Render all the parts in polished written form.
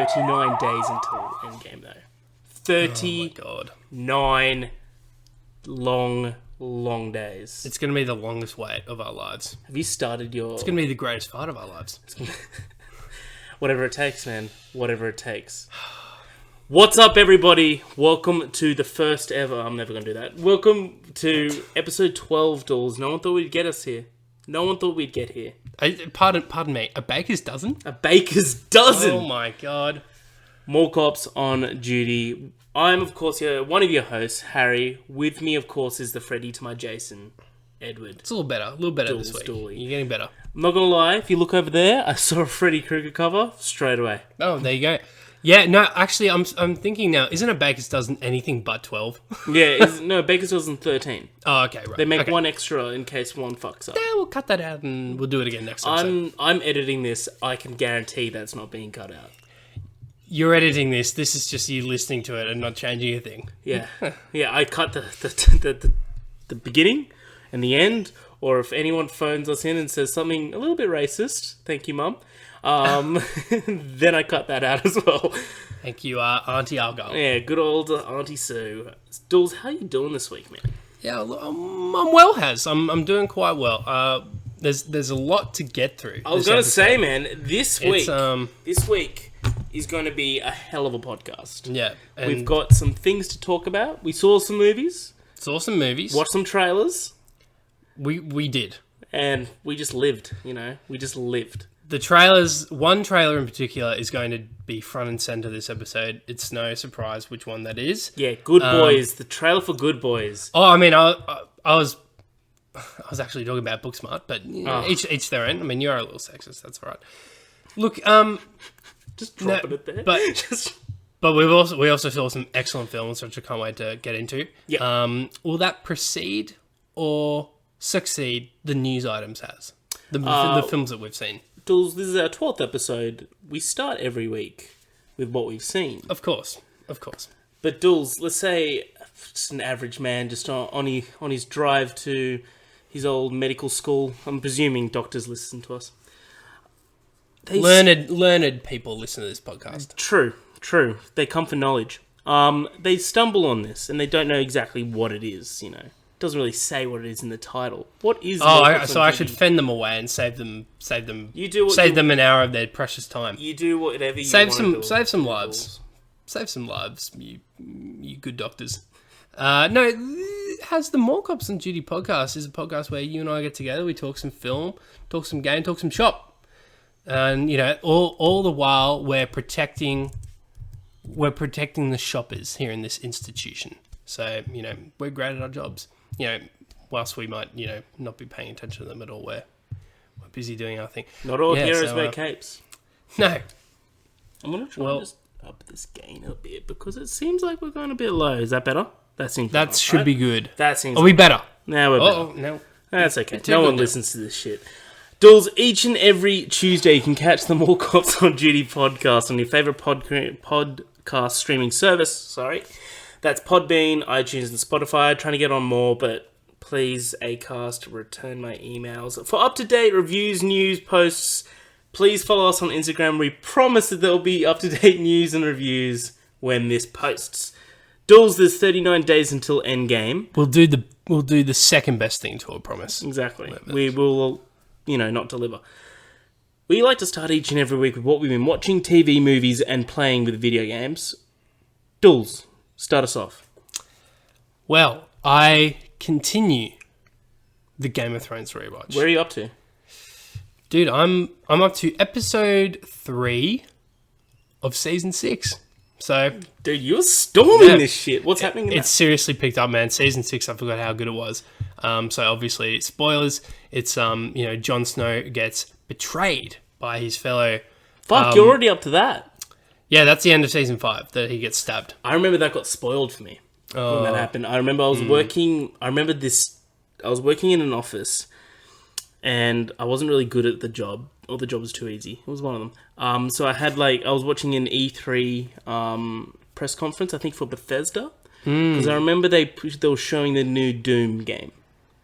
39 days until Endgame, though. 39 long days. It's going to be the longest wait of our lives. Have you started your... It's going to be the greatest part of our lives. Whatever it takes, man. Whatever it takes. What's up, everybody? Welcome to the first ever... I'm never going to do that. Welcome to episode 12, Dools. No one thought we'd get us here. No one thought we'd get here. Pardon me. A baker's dozen? A baker's dozen! Oh, my God. More cops on duty. I'm, of course, one of your hosts, Harry. With me, of course, is the Freddy to my Jason, Edward. It's a little better Dools, this week. Dooley. You're getting better. I'm not going to lie, if you look over there, I saw a Freddy Krueger cover straight away. Oh, there you go. Yeah, no, actually, I'm thinking now, isn't a baker's dozen anything but 12? No, baker's dozen 13. Oh, okay, right. They make one extra in case one fucks up. Yeah, we'll cut that out and we'll do it again next episode. I'm editing this. I can guarantee that's not being cut out. You're editing this. This is just you listening to it and not changing a thing. Yeah. Yeah, I cut the beginning and the end, or if anyone phones us in and says something a little bit racist, thank you, Mum, then I cut that out as well. Thank you, Auntie Argyle. Yeah, good old Auntie Sue. Dools, how you doing this week, man? Yeah, I'm well, Has. I'm doing quite well. There's a lot to get through. I was going to say, man, this week is going to be a hell of a podcast. Yeah. We've got some things to talk about. We saw some movies. Watched some trailers. We did. And we just lived, We just lived. The trailers, one trailer in particular, is going to be front and center this episode. It's no surprise which one that is. Yeah, Good Boys. The trailer for Good Boys. Oh, I mean, I was actually talking about Booksmart, but each their own. I mean, you're a little sexist. That's all right. Look, just dropping it there. But we also saw some excellent films, which I can't wait to get into. Yeah. Will that precede or succeed the news items has the films that we've seen? Dools, this is our 12th episode. We start every week with what we've seen. Of course. But Dools, let's say just an average man just on his drive to his old medical school. I'm presuming doctors listen to us. Learned people listen to this podcast. True. They come for knowledge. They stumble on this and they don't know exactly what it is, It doesn't really say what it is in the title. What is? I should fend them away and save them. Save them an hour of their precious time. You do whatever you save want some. Save some lives. Save some lives, you good doctors. Has the More Cops on Duty podcast is a podcast where you and I get together. We talk some film, talk some game, talk some shop, and all the while we're protecting the shoppers here in this institution. So we're great at our jobs. Whilst we might, not be paying attention to them at all, we're busy doing our thing. Not all heroes wear capes. No. I'm going to try and just up this gain a bit because it seems like we're going a bit low. Is that better? That should be good. That seems Are we better? Now we're better. Oh, no. That's okay. No one listens to this shit. Dools, each and every Tuesday you can catch the More Cops on Duty podcast on your favourite podcast streaming service. Sorry. That's Podbean, iTunes, and Spotify. Trying to get on more, but please, Acast, return my emails. For up-to-date reviews, news, posts, please follow us on Instagram. We promise that there will be up-to-date news and reviews when this posts. Dools, there's 39 days until Endgame. We'll do the second best thing to a promise. Exactly. We will, not deliver. We like to start each and every week with what we've been watching, TV, movies, and playing with video games. Dools, start us off. Well, I continue the Game of Thrones rewatch. Where are you up to? Dude, I'm up to episode 3 of season 6. So, dude, you're storming this shit. What's happening in It's seriously picked up, man. Season 6, I forgot how good it was. So obviously, spoilers. It's Jon Snow gets betrayed by his fellow. Fuck, you're already up to that. Yeah, that's the end of season 5 that he gets stabbed. I remember that got spoiled for me when that happened. I remember I was working. I was working in an office, and I wasn't really good at the job, or the job was too easy. It was one of them. So I had I was watching an E3 press conference, I think for Bethesda, because I remember they were showing the new Doom game.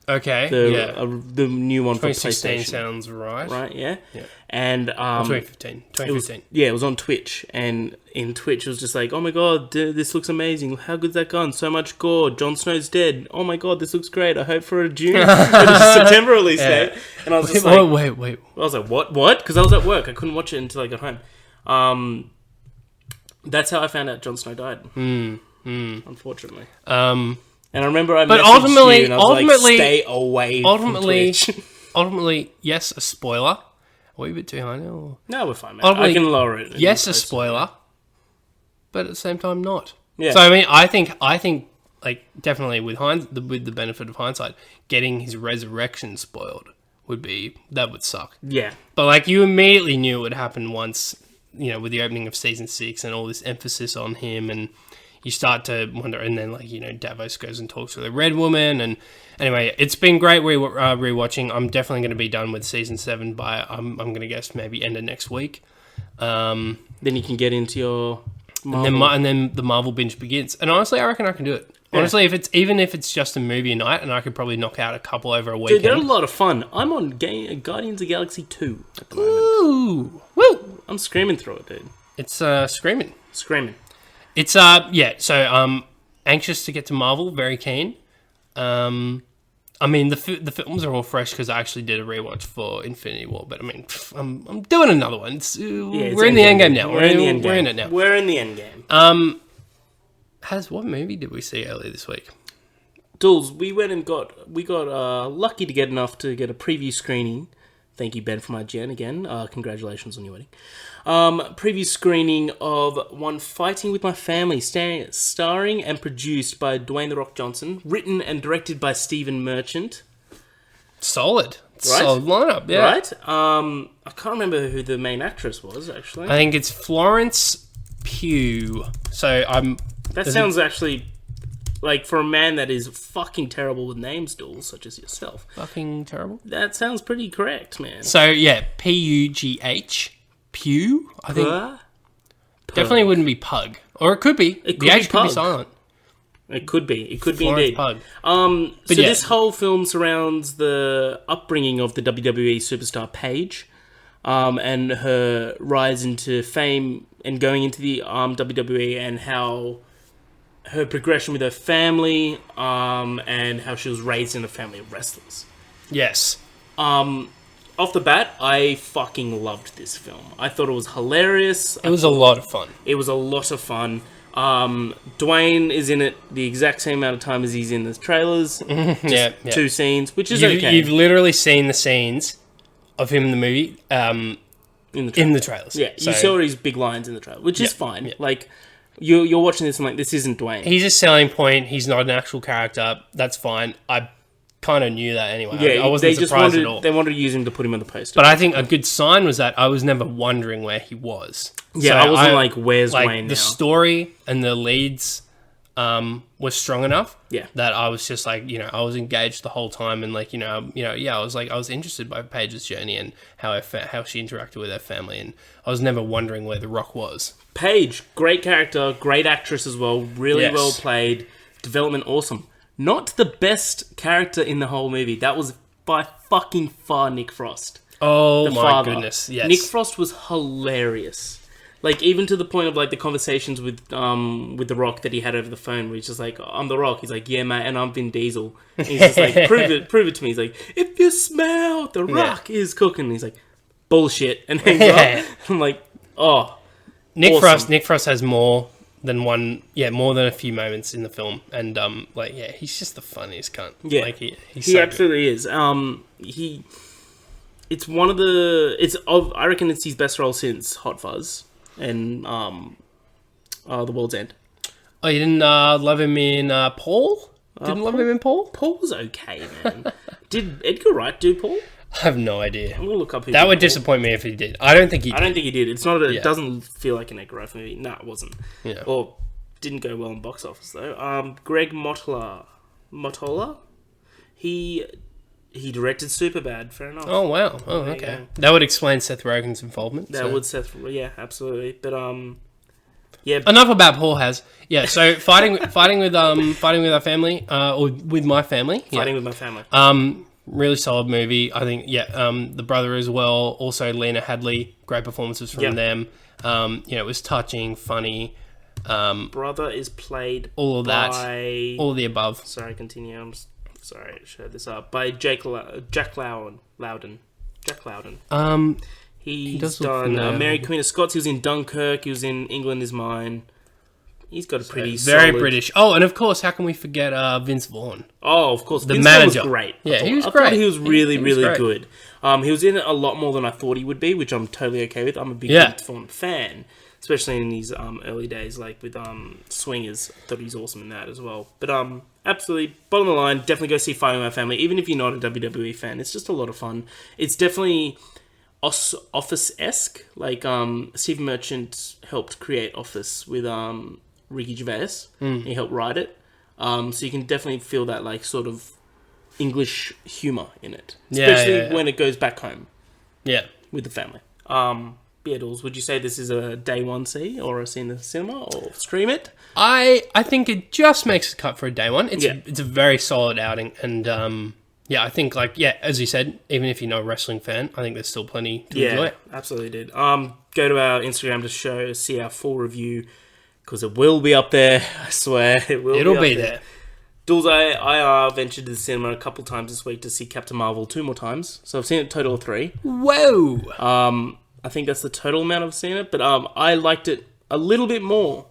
Okay. The new one for 2016 PlayStation. sounds right. Right, yeah. Yeah. And 2015. 2015. It was on Twitch, and in Twitch it was just like, oh my god, this looks amazing. How good's that gone? So much gore. Jon Snow's dead. Oh my god, this looks great. I hope for a June, September release date. And I was just wait. I was like, what? Because I was at work. I couldn't watch it until I got home. That's how I found out Jon Snow died. Unfortunately. And I remember I messaged you and I was like, stay away from Twitch. Ultimately, yes, a spoiler. Are we a bit too high now? No, we're fine, man. I can lower it. Yes, a spoiler, but at the same time, not. Yeah. So I mean, I think, like definitely with the benefit of hindsight, getting his resurrection spoiled that would suck. Yeah. But like you immediately knew it would happen once, with the opening of season 6 and all this emphasis on him, and you start to wonder, and then Davos goes and talks to the Red Woman, and anyway, it's been great rewatching. I'm definitely going to be done with season 7 by I'm going to guess maybe end of next week. Then you can get into your Marvel. And then the Marvel binge begins. And honestly, I reckon I can do it. Yeah. Honestly, if it's just a movie night, and I could probably knock out a couple over a weekend. Dude, they're a lot of fun. I'm on Guardians of the Galaxy 2 at the moment. Ooh, woo! I'm screaming through it, dude. It's screaming. It's so anxious to get to Marvel, very keen. I mean, the films are all fresh because I actually did a rewatch for Infinity War, but I mean, I'm doing another one. We're in the Endgame now. We're in it now. We're in the Endgame. What movie did we see earlier this week? Dools, we got lucky to get enough to get a preview screening. Thank you, Ben, from IGN again. Congratulations on your wedding. Preview screening of One Fighting With My Family, starring and produced by Dwayne "The Rock" Johnson, written and directed by Stephen Merchant. Solid. Right? Solid lineup, yeah. Right? I can't remember who the main actress was, actually. I think it's Florence Pugh. That sounds actually... Like, for a man that is fucking terrible with names, Dools, such as yourself. Fucking terrible? That sounds pretty correct, man. So, yeah, P-U-G-H. Pew? I think... Definitely wouldn't be Pug. Or it could be. The H could be silent. It could be. It could be Florence indeed. Pug. This whole film surrounds the upbringing of the WWE superstar Paige, and her rise into fame and going into the WWE, and how... her progression with her family, and how she was raised in a family of wrestlers. Yes. Off the bat, I fucking loved this film. I thought it was hilarious. It was a lot of fun. It was a lot of fun. Dwayne is in it the exact same amount of time as he's in the trailers. Yeah. 2 scenes, which is okay. You've literally seen the scenes of him in the movie in the trailers. Yeah, you saw his big lines in the trailer, which is fine. Yeah. Like... You're watching this and like, this isn't Dwayne. He's a selling point. He's not an actual character. That's fine. I kind of knew that anyway. Yeah, I wasn't surprised at all. They wanted to use him to put him on the poster. But I think a good sign was that I was never wondering where he was. Yeah, I wasn't like, where's Dwayne now? The story and the leads was strong enough. Yeah. That I was just like, I was engaged the whole time, and like, I was interested by Paige's journey and how she interacted with her family, and I was never wondering where The Rock was. Paige, great character, great actress as well, really well played, development awesome. Not the best character in the whole movie. That was by fucking far Nick Frost. Oh my goodness, yes. Nick Frost was hilarious. Like, even to the point of, like, the conversations with The Rock that he had over the phone, where he's just like, I'm The Rock. He's like, yeah, mate, and I'm Vin Diesel. And he's just like, prove it to me. He's like, if you smell, The Rock is cooking. And he's like, bullshit. And hangs up. I'm like, oh, Nick Frost has more than a few moments in the film. And, he's just the funniest cunt. Yeah. Like, he so absolutely good. Is. It's one of the... I reckon it's his best role since Hot Fuzz. And The World's End. Oh, you didn't love him in Paul? Love him in Paul? Paul was okay, man. Did Edgar Wright do Paul? I have no idea. I'm gonna look up. That would disappoint me if he did. I don't think he did. It's not. It doesn't feel like an Edgar Wright movie. No, it wasn't. Yeah. Or didn't go well in box office though. Greg Mottola. He directed Superbad. Fair enough. Oh wow. Oh okay. That would explain Seth Rogen's involvement. Yeah, absolutely. But Yeah. Enough about Paul has. Yeah, so fighting with our family, or with my family. Fighting with my family. Really solid movie. I think, the brother as well. Also, Lena Headey, great performances from them. It was touching, funny. Brother is played all of by... that. All of the above. Sorry, continue. Sorry, I showed this up. By Jack Loudon. Jack Loudon. He's done Mary Queen of Scots. He was in Dunkirk. He was in England Is Mine. He's got a pretty very solid... British. Oh, and of course, how can we forget Vince Vaughn? Oh, of course. The Vince manager. Vaughn was great. Yeah, he was I great. thought he was really, He was really great. good. He was in it a lot more than I thought he would be, which I'm totally okay with. I'm a big Vince Vaughn fan, especially in his early days, like with Swingers. I thought he was awesome in that as well. But absolutely, bottom of the line, definitely go see Fighting With My Family. Even if you're not a WWE fan, it's just a lot of fun. It's definitely Office-esque. Like Steve Merchant helped create Office with Ricky Gervais. He helped write it. So you can definitely feel that like sort of English humour in it. Especially when it goes back home. Yeah. With the family. Dools, would you say this is a day one see or a see in the cinema or stream it? I think it just makes a cut for a day one. It's a very solid outing, and I think as you said, even if you're not a wrestling fan, I think there's still plenty to enjoy. Yeah, absolutely, dude. Go to our Instagram to see our full review because it will be up there. I swear, it'll be there. Dools, I ventured to the cinema a couple times this week to see Captain Marvel 2 more times, so I've seen it a total of 3. Whoa! I think that's the total amount I've seen it, but I liked it a little bit more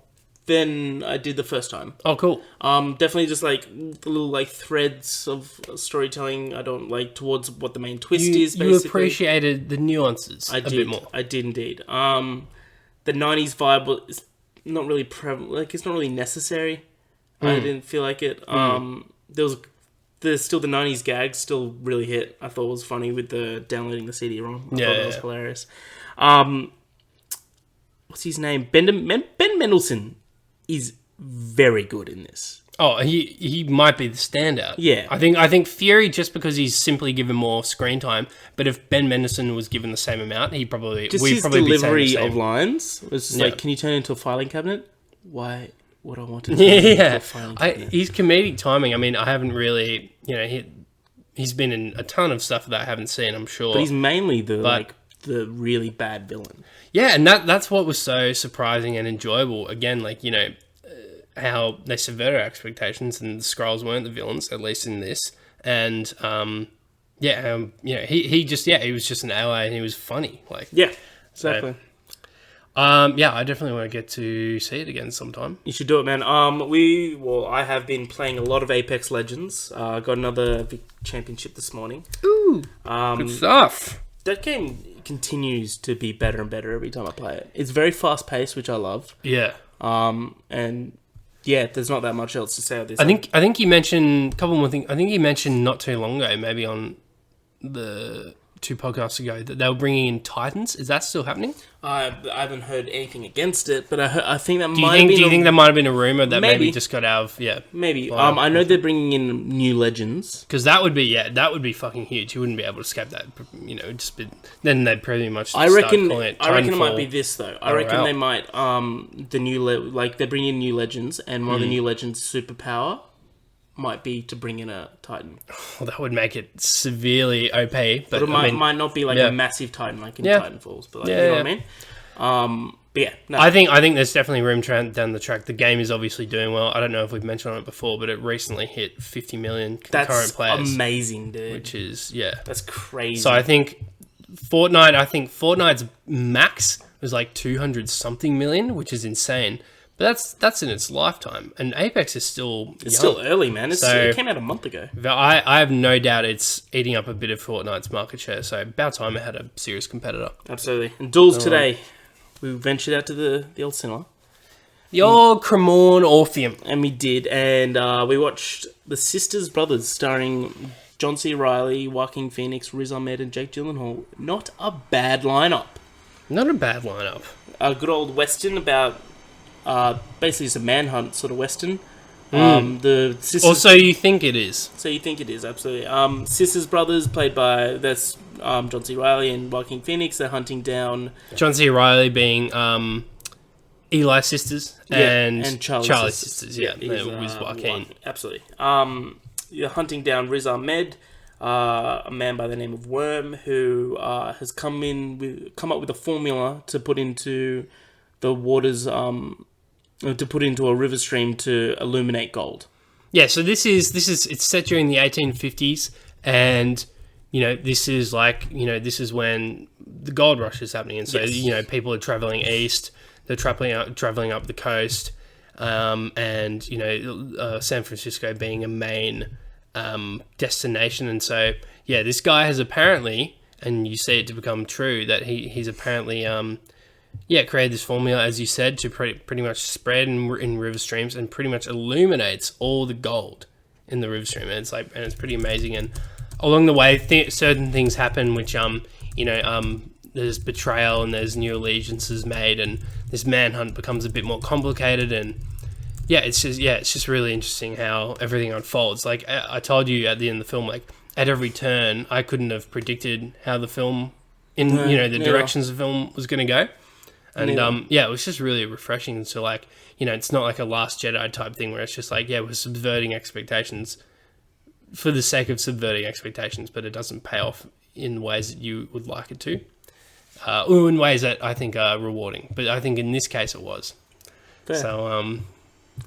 than I did the first time. Oh, cool. Definitely just like the little like threads of storytelling I don't like towards what the main twist is, basically. You appreciated the nuances a bit more. I did indeed. The 90s vibe is not really prevalent, like it's not really necessary. I didn't feel like it. There's still the 90s gags still really hit. I thought it was funny with the downloading the CD wrong. I thought that was hilarious. What's his name? Ben Mendelsohn is very good in this. Oh, he might be the standout. Yeah. I think Fury, just because he's simply given more screen time, but if Ben Mendelsohn was given the same amount, his delivery of lines was just like, can you turn it into a filing cabinet? Why... What I wanted. His comedic timing. I mean, I haven't really, he's been in a ton of stuff that I haven't seen. I'm sure, but he's mainly the really bad villain. Yeah, and that's what was so surprising and enjoyable. Again, how they subverted expectations, and the Skrulls weren't the villains, at least in this. And he was just an ally, and he was funny. Exactly. I definitely want to get to see it again sometime. You should do it, man. I have been playing a lot of Apex Legends. Got another championship this morning. Ooh, good stuff. That game continues to be better and better every time I play it. It's very fast paced, which I love. Yeah. There's not that much else to say on this. I think you mentioned a couple more things. I think you mentioned not too long ago, maybe on the 2 podcasts ago, that they were bringing in Titans. Is that still happening? I haven't heard anything against it, but I think that Do you think there might have been a rumor that maybe just got out of... Yeah. Maybe. I know they're bringing in new legends. Because that would be fucking huge. You wouldn't be able to escape that. Then they'd pretty much I reckon it might be this, though. I reckon they might... they're bringing in new legends, and one of the new legends' superpower might be to bring in a Titan. Well, that would make it severely OP. But it might not be a massive Titan like in Titanfalls. But you know what I mean? No. I think there's definitely room down the track. The game is obviously doing well. I don't know if we've mentioned on it before, but it recently hit 50 million concurrent players. That's amazing, dude. Which is, That's crazy. So I think Fortnite's max was 200-something million, which is insane. But that's in its lifetime, and Apex is still still early, man. It came out a month ago. I have no doubt it's eating up a bit of Fortnite's market share. So about time it had a serious competitor. Absolutely. And Dools today, we ventured out to the old cinema, the old Cremorne Orpheum, and we did, and we watched The Sisters Brothers, starring John C. Reilly, Joaquin Phoenix, Riz Ahmed, and Jake Gyllenhaal. Not a bad lineup. Not a bad lineup. A good old western about. Basically, it's a manhunt sort of western. The sisters, so you think it is? So you think it is, absolutely. Sisters Brothers, played by John C. Reilly and Joaquin Phoenix. They're hunting down John C. Reilly being Eli sisters and Charlie's sisters. Yeah, he's, with Joaquin. Absolutely. You're hunting down Riz Ahmed, a man by the name of Worm, who has come up with a formula to put into the waters, to put into a river stream to illuminate gold. Yeah, so this is it's set during the 1850s, and this is when the gold rush is happening, and so people are traveling east, they're traveling up the coast, and San Francisco being a main destination, and so this guy has apparently, and you see it to become true, that he's apparently created this formula, as you said, to pretty much spread in river streams and pretty much illuminates all the gold in the river stream, and it's pretty amazing. And along the way, certain things happen, which there's betrayal and there's new allegiances made, and this manhunt becomes a bit more complicated. And it's just really interesting how everything unfolds. Like I told you at the end of the film, like at every turn, I couldn't have predicted how the film, the directions the film was going to go. And it was just really refreshing. So it's not like a Last Jedi type thing where it's just like, we're subverting expectations for the sake of subverting expectations, but it doesn't pay off in ways that you would like it to, or in ways that I think are rewarding. But I think in this case it was. Fair. So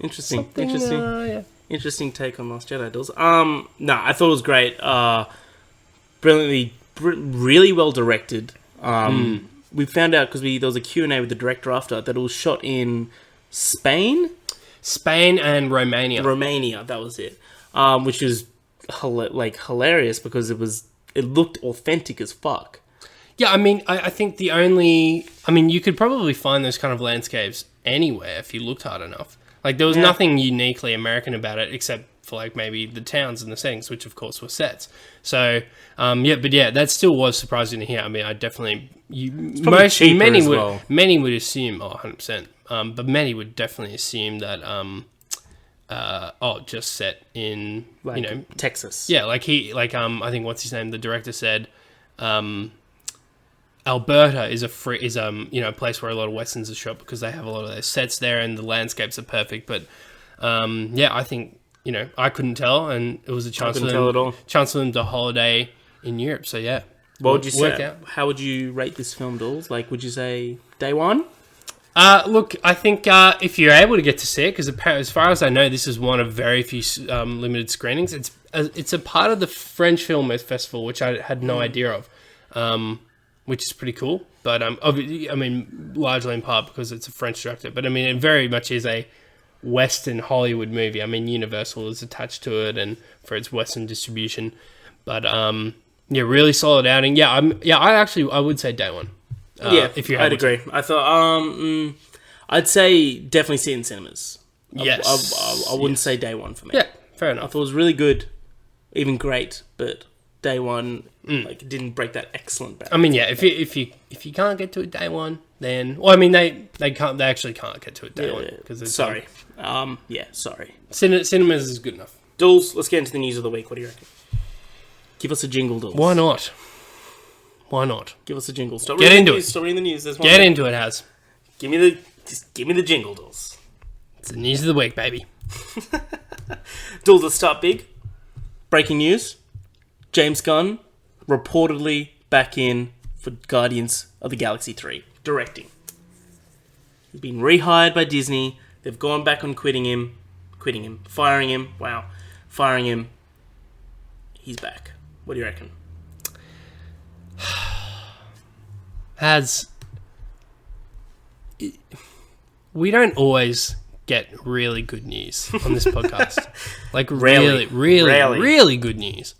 interesting take on Last Jedi, Dools. I thought it was great. Really well directed. We found out because there was a Q&A with the director after that it was shot in Spain and Romania. Romania, that was it. Which is hilarious because it looked authentic as fuck. Yeah, I mean, I think you could probably find those kind of landscapes anywhere if you looked hard enough. Like there was nothing uniquely American about it except for maybe the towns and the settings, which of course were sets. So that still was surprising to hear. I mean, I definitely many would assume 100%, but many would definitely assume that just set in Texas. Yeah, I think what's his name, the director said, Alberta is a place where a lot of westerns are shot because they have a lot of their sets there and the landscapes are perfect. But I think I couldn't tell, and it was a chance for them to holiday in Europe. So what would you say? How would you rate this film, Dools? Would you say day one? Look, I think if you're able to get to see it, because as far as I know, this is one of very few limited screenings. It's a part of the French Film Festival, which I had no idea of, which is pretty cool. But largely in part because it's a French director. But it very much is a Western Hollywood movie. Universal is attached to it, and for its Western distribution. But really solid outing. I would say day one. I'd agree. I thought, I'd say definitely see it in cinemas. Yes, I wouldn't say day one for me. Yeah, fair enough. I thought it was really good, even great, but day one, it didn't break that excellent balance. If you can't get to it day one, then they actually can't get to it day one because sorry. Cinemas is good enough. Dools, let's get into the news of the week. What do you reckon? Give us a jingle, Dools. Why not? Give us a jingle. Get into it. Stop reading the news. Get into it, Haz. Give me the jingle, Dools. It's the news of the week, baby. Dools, let's start big. Breaking news. James Gunn reportedly back in for Guardians of the Galaxy 3. Directing. He's been rehired by Disney. They've gone back on firing him. Wow. Firing him. He's back. What do you reckon? We don't always get really good news on this podcast. Rarely. really good news.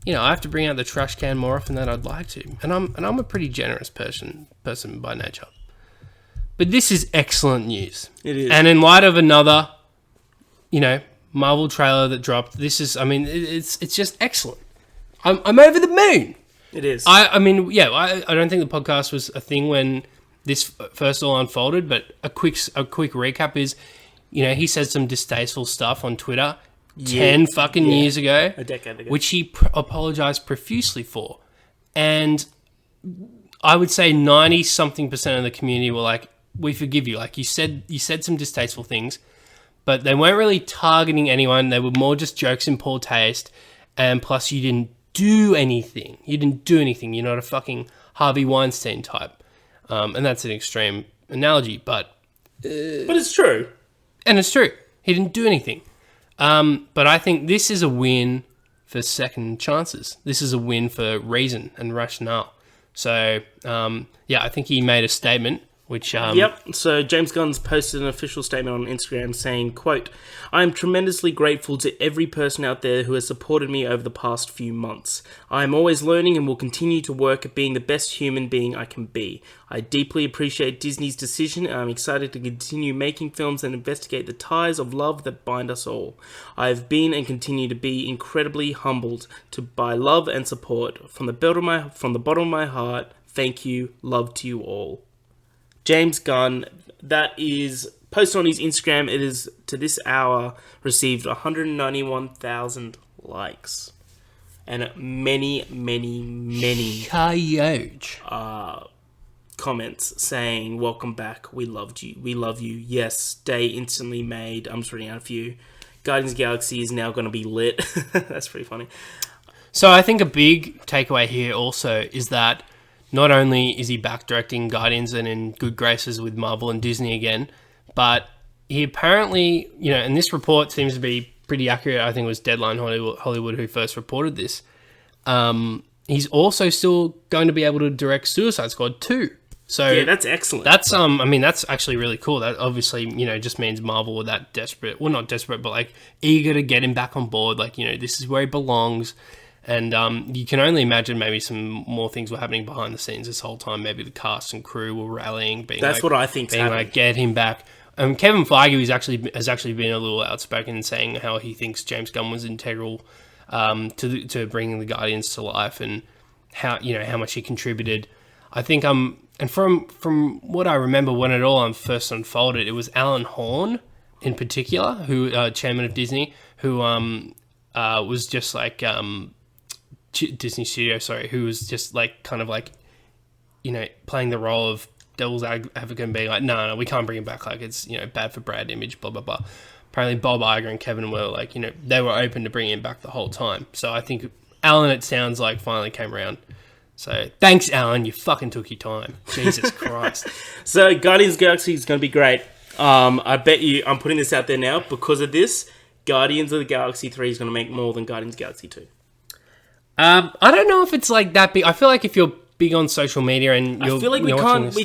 I have to bring out the trash can more often than I'd like to, and I'm a pretty generous person by nature. But this is excellent news. It is. And in light of another, Marvel trailer that dropped, this is, it's just excellent. I'm over the moon. It is. I don't think the podcast was a thing when this first all unfolded, but a quick recap is, he said some distasteful stuff on Twitter 10 years ago. A decade ago. Which he apologized profusely for. And I would say 90-something% of the community were like, we forgive you. Like you said some distasteful things, but they weren't really targeting anyone. They were more just jokes in poor taste. And plus, you didn't do anything. You're not a fucking Harvey Weinstein type. And that's an extreme analogy, but it's true. And it's true. He didn't do anything. But I think this is a win for second chances. This is a win for reason and rationale. So, I think he made a statement, which... Yep, so James Gunn's posted an official statement on Instagram saying, quote, "I am tremendously grateful to every person out there who has supported me over the past few months. I am always learning and will continue to work at being the best human being I can be. I deeply appreciate Disney's decision and I'm excited to continue making films and investigate the ties of love that bind us all. I have been and continue to be incredibly humbled by love and support. From the bottom of my heart, thank you, love to you all." James Gunn, that is posted on his Instagram. It is, to this hour, received 191,000 likes. And many, many, many comments saying, "Welcome back, we loved you, we love you, yes, day instantly made." I'm just reading out a few. Guardians of the Galaxy is now going to be lit. That's pretty funny. So I think a big takeaway here also is that not only is he back directing Guardians and in good graces with Marvel and Disney again, but he apparently, and this report seems to be pretty accurate. I think it was Deadline Hollywood who first reported this. He's also still going to be able to direct Suicide Squad 2. So yeah, that's excellent. That's that's actually really cool. That obviously, just means Marvel were that desperate. Well, not desperate, but like eager to get him back on board. Like, this is where he belongs. And you can only imagine maybe some more things were happening behind the scenes this whole time. Maybe the cast and crew were rallying. That's what I think's happening. Like, get him back. Kevin Feige has actually been a little outspoken in saying how he thinks James Gunn was integral to bringing the Guardians to life and how much he contributed. I think and from what I remember when it all first unfolded, it was Alan Horn in particular, who chairman of Disney, who was just like. Disney Studio, who was just like kind of like, playing the role of devil's advocate and being like, no, we can't bring him back. Like it's, bad for brand image, blah, blah, blah. Apparently Bob Iger and Kevin were like, they were open to bringing him back the whole time. So I think Alan, it sounds like, finally came around. So thanks, Alan. You fucking took your time. Jesus Christ. So Guardians of the Galaxy is going to be great. I bet you, I'm putting this out there now, because of this, Guardians of the Galaxy 3 is going to make more than Guardians of the Galaxy 2. I don't know if it's like that big. I feel like if you're big on social media and you're, I feel like we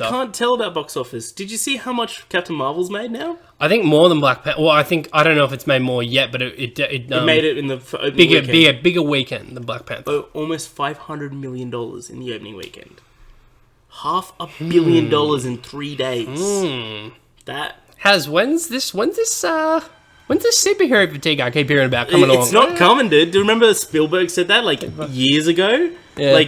can't tell about box office. Did you see how much Captain Marvel's made now? I think more than Black Panther. Well, I don't know if it's made more yet, but it made it in the opening weekend. bigger weekend than Black Panther. Almost $500 million in the opening weekend. $500 million in 3 days. That when's this superhero fatigue I keep hearing about coming along? It's not coming, dude. Do you remember Spielberg said that years ago? Yeah.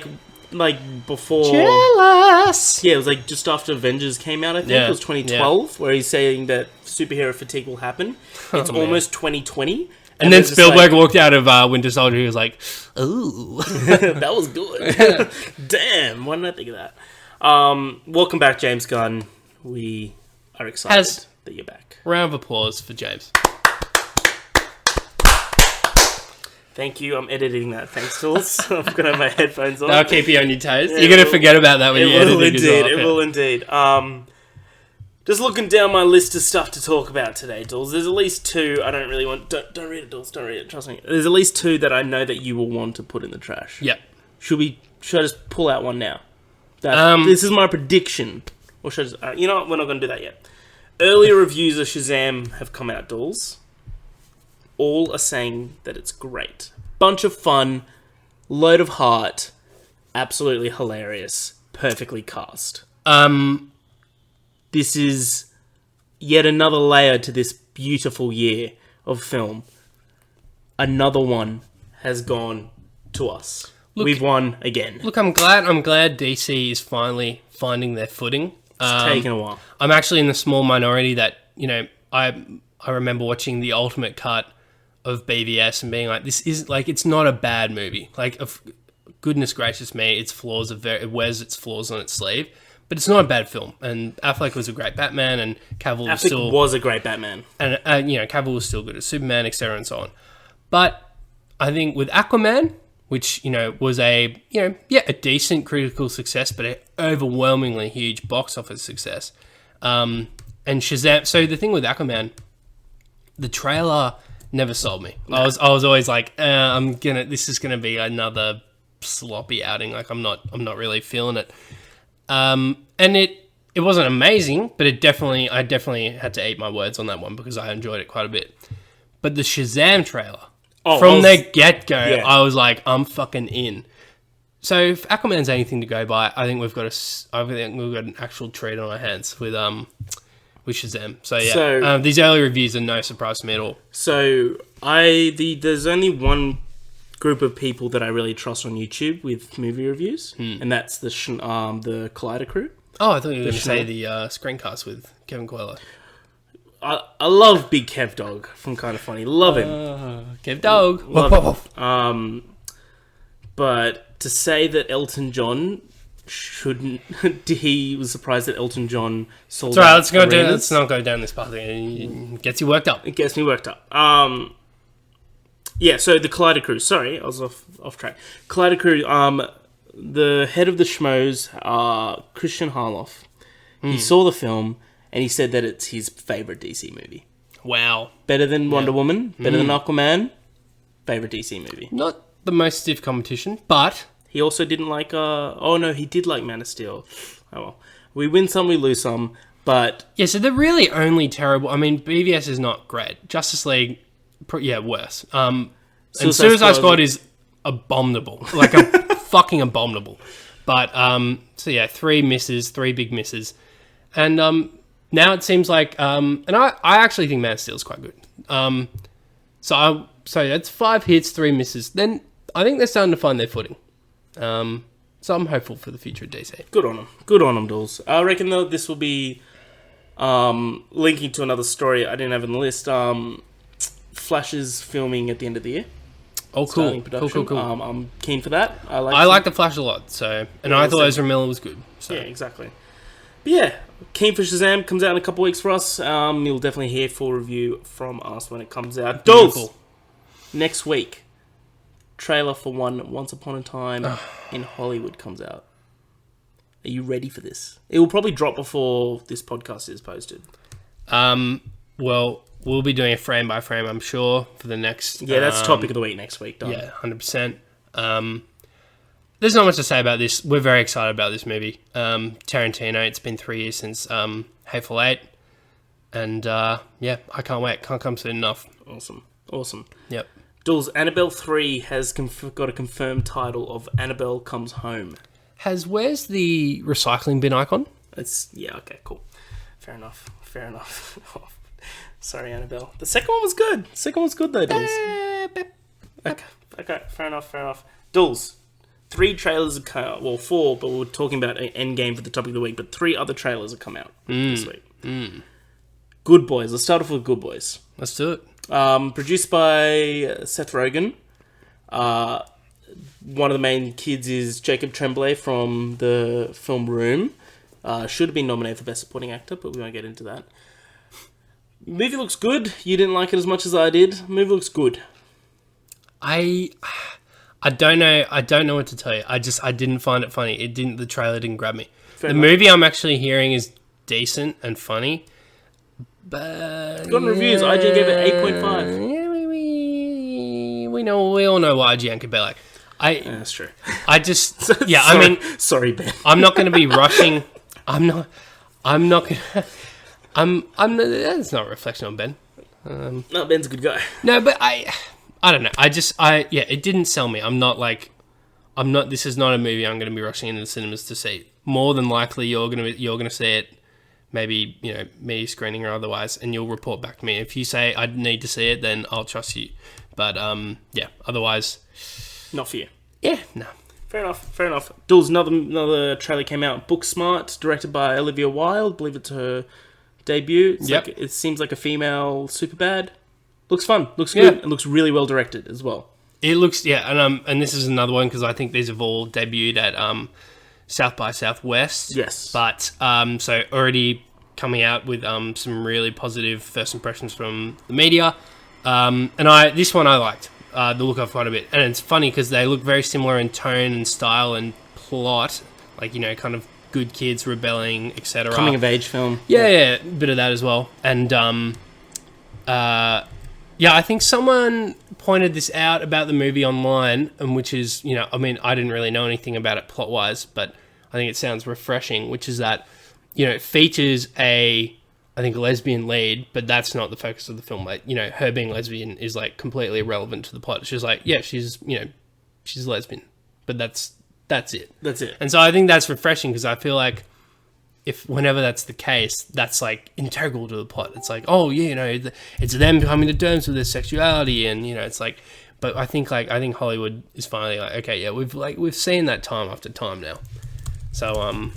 Like before. Jealous. Yeah, it was like just after Avengers came out. I think it was 2012, where he's saying that superhero fatigue will happen. It's almost 2020, and then Spielberg walked out of Winter Soldier. He was like, "Ooh, that was good." Damn, why didn't I think of that? Welcome back, James Gunn. We are excited that you're back. Round of applause for James. Thank you. I'm editing that. Thanks, Dools. I'm going to have my headphones on. That'll keep you on your toes. You're going to forget about that when you edit it. It will indeed. Just looking down my list of stuff to talk about today, Dools. There's at least two I don't really want... Don't read it, Dools. Don't read it. Trust me. There's at least two that I know that you will want to put in the trash. Yep. Should I just pull out one now? This is my prediction. Or should I just... you know what? We're not going to do that yet. Earlier reviews of Shazam have come out, Dools. All are saying that it's great. Bunch of fun, load of heart, absolutely hilarious, perfectly cast. This is yet another layer to this beautiful year of film. Another one has gone to us. We've won again. Look, I'm glad DC is finally finding their footing. It's taken a while. I'm actually in the small minority that, I remember watching the ultimate cut of BVS and being like, this is like, it's not a bad movie. Like, goodness gracious me, its flaws it wears its flaws on its sleeve, But it's not a bad film, and Affleck was a great Batman, and Cavill was a great Batman. And, Cavill was still good as Superman, etc. and so on. But I think with Aquaman, which, was a decent critical success, but an overwhelmingly huge box office success. And Shazam. So the thing with Aquaman, the trailer never sold me. No. I was always like, this is gonna be another sloppy outing. Like I'm not really feeling it. And it wasn't amazing, but I definitely had to eat my words on that one because I enjoyed it quite a bit. But the Shazam trailer, from the get-go, I was like, I'm fucking in. So if Aquaman's anything to go by, I think we've got an actual treat on our hands with Shazam. So yeah, these early reviews are no surprise to me at all. So there's only one group of people that I really trust on YouTube with movie reviews, and that's the Collider crew. Oh, I thought you were going to say the Screencast with Kevin Coelho. I love Big Kev Dog from Kind of Funny. Love him. Kev Dog. Love him. But to say that Elton John shouldn't... he was surprised that Elton John sold out arenas. Let's not go down this path. It gets you worked up. It gets me worked up. Yeah, so the Collider crew. Sorry, I was off track. Collider crew, the head of the Schmoes, Christian Harloff, he saw the film and he said that it's his favourite DC movie. Wow. Better than Wonder Woman, better than Aquaman, favourite DC movie. Not the most stiff competition, but... He also didn't like... he did like Man of Steel. Oh well. We win some, we lose some, but... Yeah, so they're really only terrible. I mean, BVS is not great. Justice League... worse. And Suicide Squad is abominable. Like, fucking abominable. But, 3 big misses. And now it seems like... and I actually think Man of Steel is quite good. So that's 5 hits, 3 misses. Then I think they're starting to find their footing. So I'm hopeful for the future of DC. Good on them. Good on them, Dools. I reckon, though, this will be linking to another story I didn't have on the list. Flash is filming at the end of the year. Oh, cool. Cool. I'm keen for that. I like the Flash a lot. So, and I thought Ezra Miller was good. So. Yeah, exactly. But yeah, keen for Shazam. Comes out in a couple weeks for us. You'll definitely hear full review from us when it comes out. Dools! Next week, trailer for Once Upon a Time in Hollywood comes out. Are you ready for this? It will probably drop before this podcast is posted. Well... We'll be doing a frame by frame, I'm sure, for the next... Yeah, that's topic of the week next week. Done. Yeah, 100%. There's not much to say about this. We're very excited about this movie. Tarantino, it's been 3 years since Hateful Eight. And, I can't wait. Can't come soon enough. Awesome. Yep. Dools, Annabelle 3 has got a confirmed title of Annabelle Comes Home. Where's the recycling bin icon? Okay, cool. Fair enough. Sorry, Annabelle. The second one was good. Though, Dools. Okay, fair enough. Dools, 3 trailers have come out. Well, 4, but we're talking about Endgame for the topic of the week, but 3 other trailers have come out this week. Good Boys. Let's start off with Good Boys. Let's do it. Produced by Seth Rogen. One of the main kids is Jacob Tremblay from the film Room. Should have been nominated for Best Supporting Actor, but we won't get into that. Movie looks good. You didn't like it as much as I did. Movie looks good. I don't know. I don't know what to tell you. I didn't find it funny. The trailer didn't grab me. Fair enough. Movie I'm actually hearing is decent and funny. But it's gotten reviews. IGN gave it 8.5. Yeah, we all know what IGN could be like. That's true. I just sorry, Ben. I'm not going to be rushing. I'm not going to... that's not a reflection on Ben. No, Ben's a good guy. No, but I don't know. It didn't sell me. This is not a movie I'm going to be rushing into the cinemas to see. More than likely, you're going to see it, maybe, media screening or otherwise, and you'll report back to me. If you say I need to see it, then I'll trust you. But, otherwise... Not for you. Yeah, no. Fair enough. Dools, another trailer came out. Booksmart, directed by Olivia Wilde. I believe it's her debut. It seems like a female Superbad. Looks fun. Looks good. And looks really well directed as well. It looks, and this is another one because I think these have all debuted at South by Southwest. Yes. But so already coming out with some really positive first impressions from the media. And this one I liked the look of quite a bit, and it's funny because they look very similar in tone and style and plot, like kind of good kids rebelling, etc. Coming of age film. Yeah, a bit of that as well. And I think someone pointed this out about the movie online, and which is, I didn't really know anything about it plot wise, but I think it sounds refreshing, which is that, it features a lesbian lead, but that's not the focus of the film. Like, her being lesbian is like completely irrelevant to the plot. It's just like, yeah, she's lesbian, but that's it. That's it. And so I think that's refreshing because I feel like whenever that's the case, that's like integral to the plot. It's like, oh yeah, it's them coming to terms with their sexuality, and it's like, but I think Hollywood is finally like, okay, yeah, we've seen that time after time now. So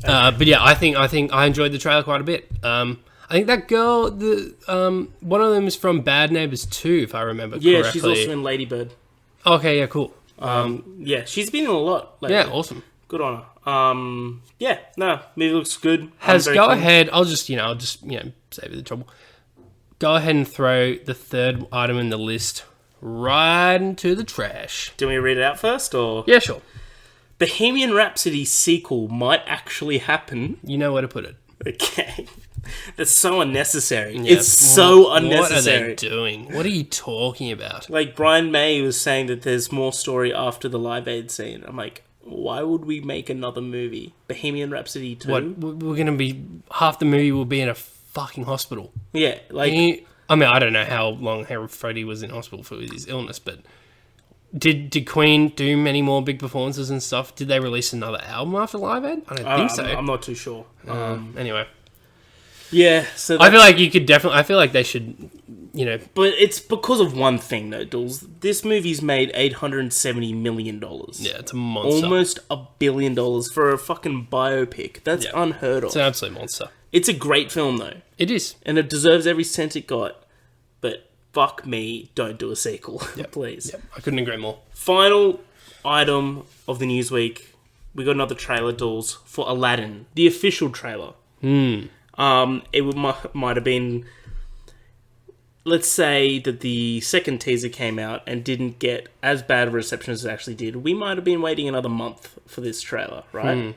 but yeah, I think I enjoyed the trailer quite a bit. I think that girl, one of them is from Bad Neighbors 2, if I remember correctly. Yeah, she's also in Lady Bird. Okay, yeah, cool. Yeah, she's been in a lot lately. Yeah, awesome. Good on her. Movie looks good. Ahead. I'll just save you the trouble. Go ahead and throw the third item in the list right into the trash. Do you want me to read it out first, or? Yeah, sure. Bohemian Rhapsody sequel might actually happen. You know where to put it. Okay. That's so unnecessary. Yeah. It's so unnecessary. What are they doing? What are you talking about? Like, Brian May was saying that there's more story after the Live Aid scene. I'm like, why would we make another movie? Bohemian Rhapsody 2? What? We're going to be... Half the movie will be in a fucking hospital. Yeah, like... I don't know how long Freddie was in hospital for his illness, but... Did Queen do many more big performances and stuff? Did they release another album after Live Aid? I don't think so. I'm not too sure. Anyway. Yeah, so... I feel like you could definitely... I feel like they should... But it's because of one thing, though, Dools. This movie's made $870 million. Yeah, it's a monster. Almost $1 billion for a fucking biopic. That's unheard of. It's an absolute monster. It's a great film, though. It is. And it deserves every cent it got. But fuck me, don't do a sequel, please. Yep, I couldn't agree more. Final item of the news week. We got another trailer, Dools, for Aladdin. The official trailer. It might have been... Let's say that the second teaser came out and didn't get as bad a reception as it actually did. We might have been waiting another month for this trailer, right?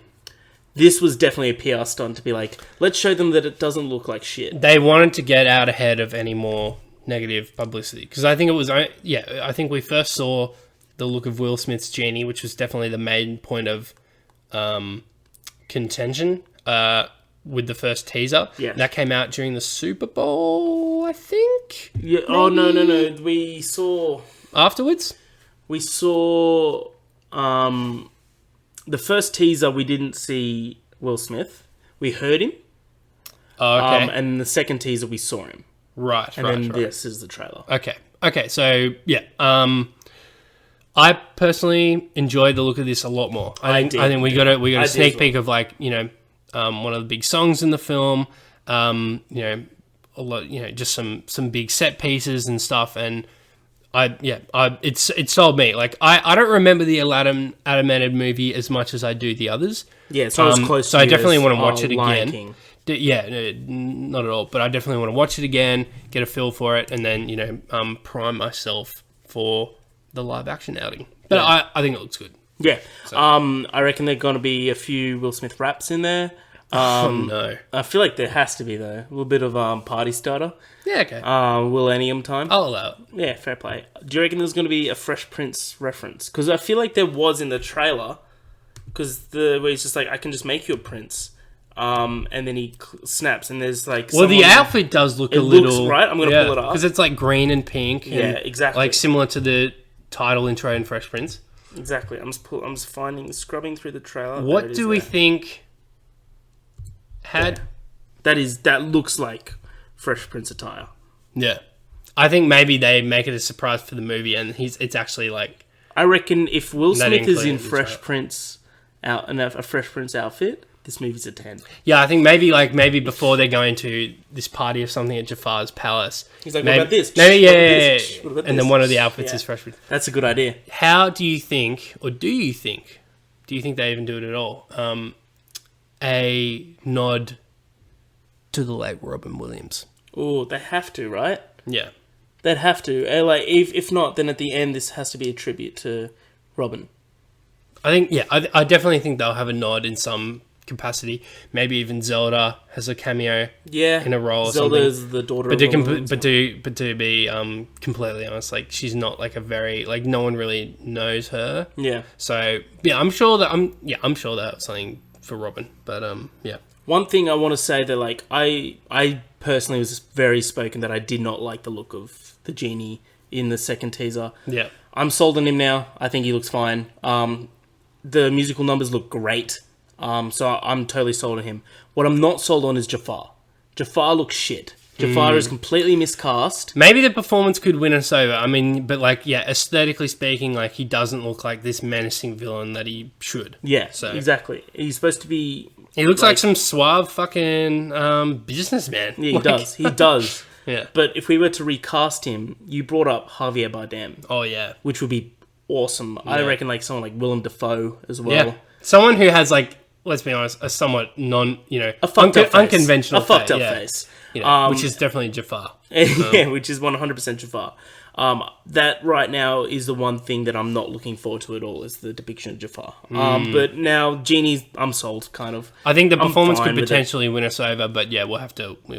This was definitely a PR stunt to be like, let's show them that it doesn't look like shit. They wanted to get out ahead of any more negative publicity. Because I think it was... I think we first saw the look of Will Smith's Genie, which was definitely the main point of contention with the first teaser. Yeah. That came out during the Super Bowl, I think. Yeah. Maybe? Oh, no. We saw... Afterwards? We saw... the first teaser, we didn't see Will Smith. We heard him. Oh, okay. And the second teaser, we saw him. Right. This is the trailer. Okay. So, yeah. I personally enjoyed the look of this a lot more. I think we got a sneak peek of one of the big songs in the film. A lot. Just some big set pieces and stuff. And it sold me. Like I don't remember the Aladdin animated movie as much as I do the others. Yeah, so it's close. So I definitely want to watch it Lion again. Not at all. But I definitely want to watch it again, get a feel for it, and then prime myself for the live action outing. But I think it looks good. Yeah. So. I reckon there's going to be a few Will Smith raps in there. Oh no! I feel like there has to be though. A little bit of party starter. Yeah. Okay. Millennium time. I'll allow it. Yeah, fair play. Do you reckon there's going to be a Fresh Prince reference? Because I feel like there was in the trailer. Because where he's just like, I can just make you a prince. And then he snaps, and there's like... Well, the outfit does look a little... Looks, right? I'm going to pull it up. Because it's like green and pink. Yeah, exactly. Like similar to the title intro in Fresh Prince. Exactly. I'm just scrubbing through the trailer. What do we think had... Yeah. That looks like Fresh Prince attire. Yeah. I think maybe they make it a surprise for the movie, and it's actually like... I reckon if Will Smith is in Fresh Prince a Fresh Prince outfit, this movie's a 10. Yeah, I think maybe before they're going to this party or something at Jafar's palace. He's like, what about this? Maybe, and then one of the outfits is Fresh Prince. That's a good idea. How do you think, or do you think, do you think they even do it at all? A nod to the late Robin Williams. Oh, they have to, right? Yeah. They'd have to. Like, if not, then at the end, this has to be a tribute to Robin. I think, I definitely think they'll have a nod in some capacity. Maybe even Zelda has a cameo in a role or Zelda's something. the daughter But of Robin Williams. but to be completely honest, like, she's not like a very, like, no one really knows her. Yeah. So, yeah, I'm sure that something for Robin. But, yeah. One thing I want to say that, like, I personally was very spoken that I did not like the look of the genie in the second teaser. Yeah. I'm sold on him now. I think he looks fine. The musical numbers look great. So I'm totally sold on him. What I'm not sold on is Jafar. Jafar looks shit. Jafar is completely miscast. Maybe the performance could win us over. I mean, but like, yeah, aesthetically speaking, like, he doesn't look like this menacing villain that he should. Yeah, So exactly. He's supposed to be... he looks like some suave fucking businessman. Yeah, he does. He does. Yeah. But if we were to recast him, you brought up Javier Bardem, Oh, yeah. which would be awesome. I Yeah. reckon like someone like Willem Dafoe as well. Yeah. Someone who has, like, let's be honest, a somewhat A fucked up face. unconventional A fucked up yeah. face. You know, which is definitely Jafar. Yeah, which is 100% Jafar. That right now is the one thing that I'm not looking forward to at all, is the depiction of Jafar. But now Genie, I'm sold, kind of. I think the performance fine could with it. potentially win us over, but yeah, we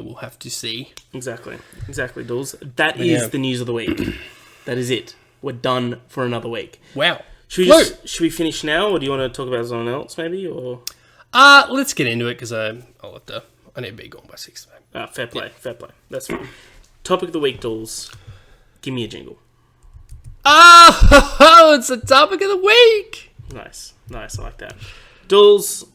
will have to see. Exactly, Dools. That is the news of the week. That is it. We're done for another week. Wow. Should we finish now, or do you want to talk about something else, maybe? Or let's get into it, because I need to be gone by 6. fair play. That's fine. Topic of the week, Dools. Give me a jingle. It's the topic of the week. Nice. I like that. Dools,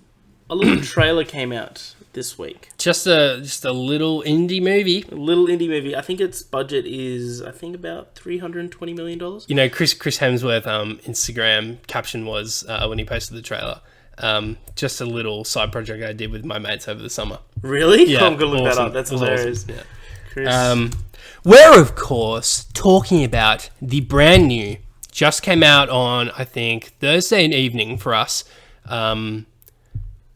a little trailer came out this week. Just a little indie movie. A little indie movie. I think its budget is, about $320 million. You know, Chris Hemsworth Instagram caption was, when he posted the trailer, just a little side project I did with my mates over the summer. Really? Yeah, I'm going to look that awesome. up. That's It was hilarious. awesome. Yeah. Chris. We're, of course, talking about the brand new, just came out on, I think, Thursday evening for us,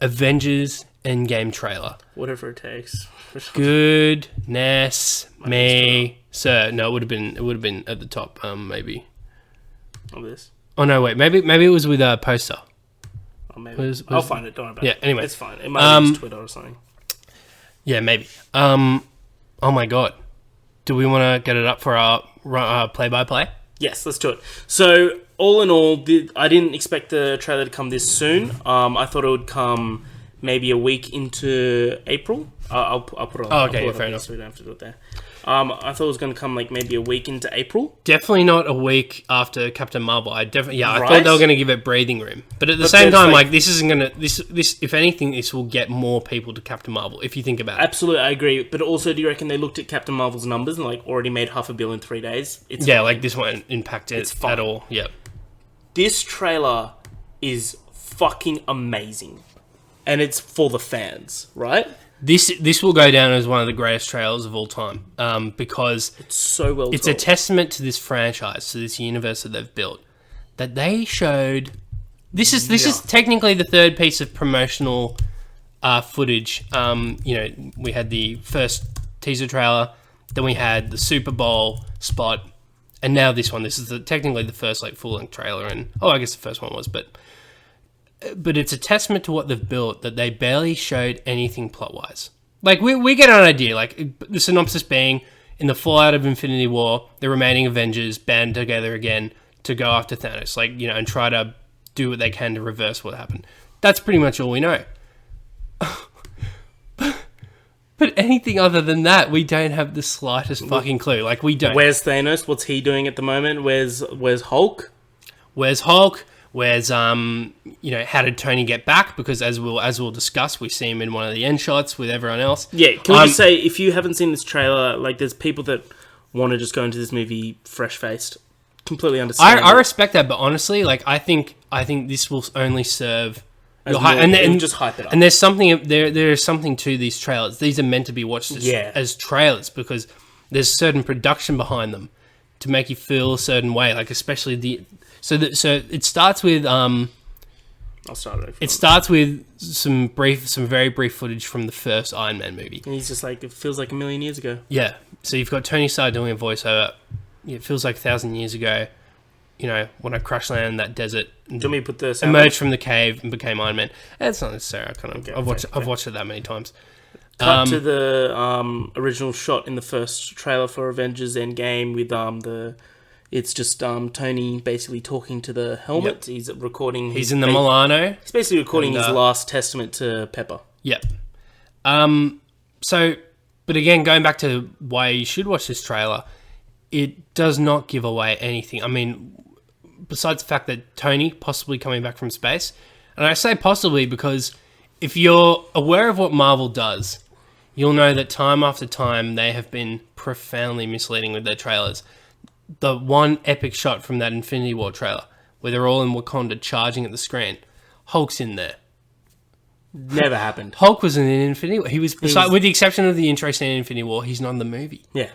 Avengers Endgame trailer. Whatever it takes. Goodness me, sir. No, it would have been at the top, maybe. Of this? Oh no, wait, maybe it was with a poster. Oh, maybe. I'll find it. Don't worry about it. Yeah, anyway. It's fine. It might be Twitter or something. Yeah, maybe. Oh my god. Do we want to get it up for our play-by-play? Yes, let's do it. So, all in all, I didn't expect the trailer to come this soon. I thought it would come maybe a week into April. I'll put it on. Oh, okay, I'll put it fair on enough. So we don't have to do it there. I thought it was going to come like maybe a week into April. Definitely not a week after Captain Marvel. I thought they Right? were going to give it breathing room. But at the But same there's, time, like- like, this isn't going to... This, if anything, this will get more people to Captain Marvel, if you think about it. Absolutely, I agree. But also, do you reckon they looked at Captain Marvel's numbers and like already made $500 million in 3 days? It's Yeah, fine. like, this won't impact it fine. at all. Yep. This trailer is fucking amazing. And it's for the fans, right? This will go down as one of the greatest trailers of all time, because It's so well it's told. a testament to this franchise, to this universe that they've built, that they showed... This is technically the third piece of promotional footage. We had the first teaser trailer, then we had the Super Bowl spot, and now this one. This is technically the first like full-length trailer, and I guess the first one was, but it's a testament to what they've built that they barely showed anything plot-wise. Like, we get an idea, like, the synopsis being, in the fallout of Infinity War, the remaining Avengers band together again to go after Thanos, like, you know, and try to do what they can to reverse what happened. That's pretty much all we know. But anything other than that, we don't have the slightest fucking clue. Like, we don't. Where's Thanos? What's he doing at the moment? Where's Hulk? Where's Hulk? Where's how did Tony get back? Because as we'll discuss, we see him in one of the end shots with everyone else. Yeah, can we just say, if you haven't seen this trailer, like, there's people that want to just go into this movie fresh-faced. Completely understand. I respect that, but honestly, like, I think this will only serve your hype, and just hype it up. And there's something there is something to these trailers. These are meant to be watched as trailers because there's certain production behind them to make you feel a certain way. Like, especially so it starts with I'll start it. It starts with some very brief footage from the first Iron Man movie. And he's just like, it feels like a million years ago. Yeah. So you've got Tony Stark doing a voiceover. It feels like 1,000 years ago. You know, when I crash landed in that desert, Do you want me to put this? emerged from the cave and became Iron Man. It's not necessary. Okay, I've watched it that many times. Cut to the original shot in the first trailer for Avengers Endgame with it's just Tony basically talking to the helmet. Yep. He's recording. He's in the Milano. He's basically recording his last testament to Pepper. Yep. So, but again, going back to why you should watch this trailer, it does not give away anything. I mean, besides the fact that Tony possibly coming back from space, and I say possibly because if you're aware of what Marvel does, you'll know that time after time they have been profoundly misleading with their trailers. The one epic shot from that Infinity War trailer, where they're all in Wakanda charging at the screen, Hulk's in there. Never happened. Hulk was in Infinity War. He was with the exception of the intro scene in Infinity War, he's not in the movie. Yeah.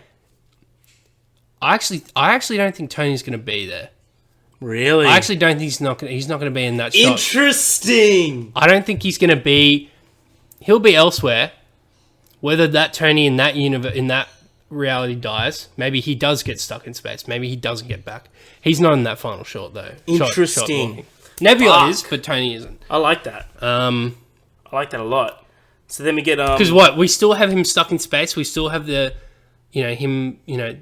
I actually don't think Tony's going to be there. Really? I actually don't think he's not going to be in that shot. Interesting. I don't think he's going to be. He'll be elsewhere. Whether that Tony in that universe, in that reality dies, maybe he does get stuck in space. Maybe he doesn't get back. He's not in that final shot though. Interesting. Nebula is, but Tony isn't. I like that. I like that a lot. So then we get because what we still have him stuck in space. We still have the, him,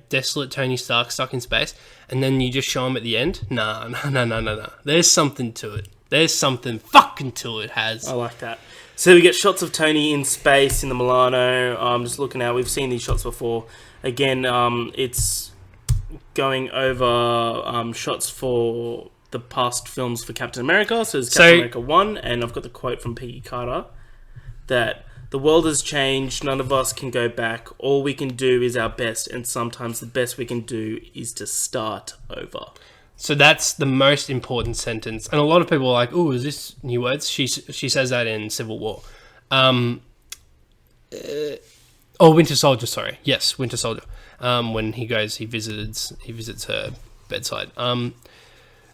desolate Tony Stark stuck in space, and then you just show him at the end. No. There's something to it. There's something fucking to it. I like that. So we get shots of Tony in space in the Milano. Just looking out, we've seen these shots before. Again, it's going over shots for the past films for Captain America. So it's Captain America 1, and I've got the quote from Peggy Carter that the world has changed. None of us can go back. All we can do is our best, and sometimes the best we can do is to start over. So that's the most important sentence. And a lot of people are like, "Oh, is this new words?" She says that in Civil War. Winter Soldier, sorry. Yes, Winter Soldier. When he visits her bedside.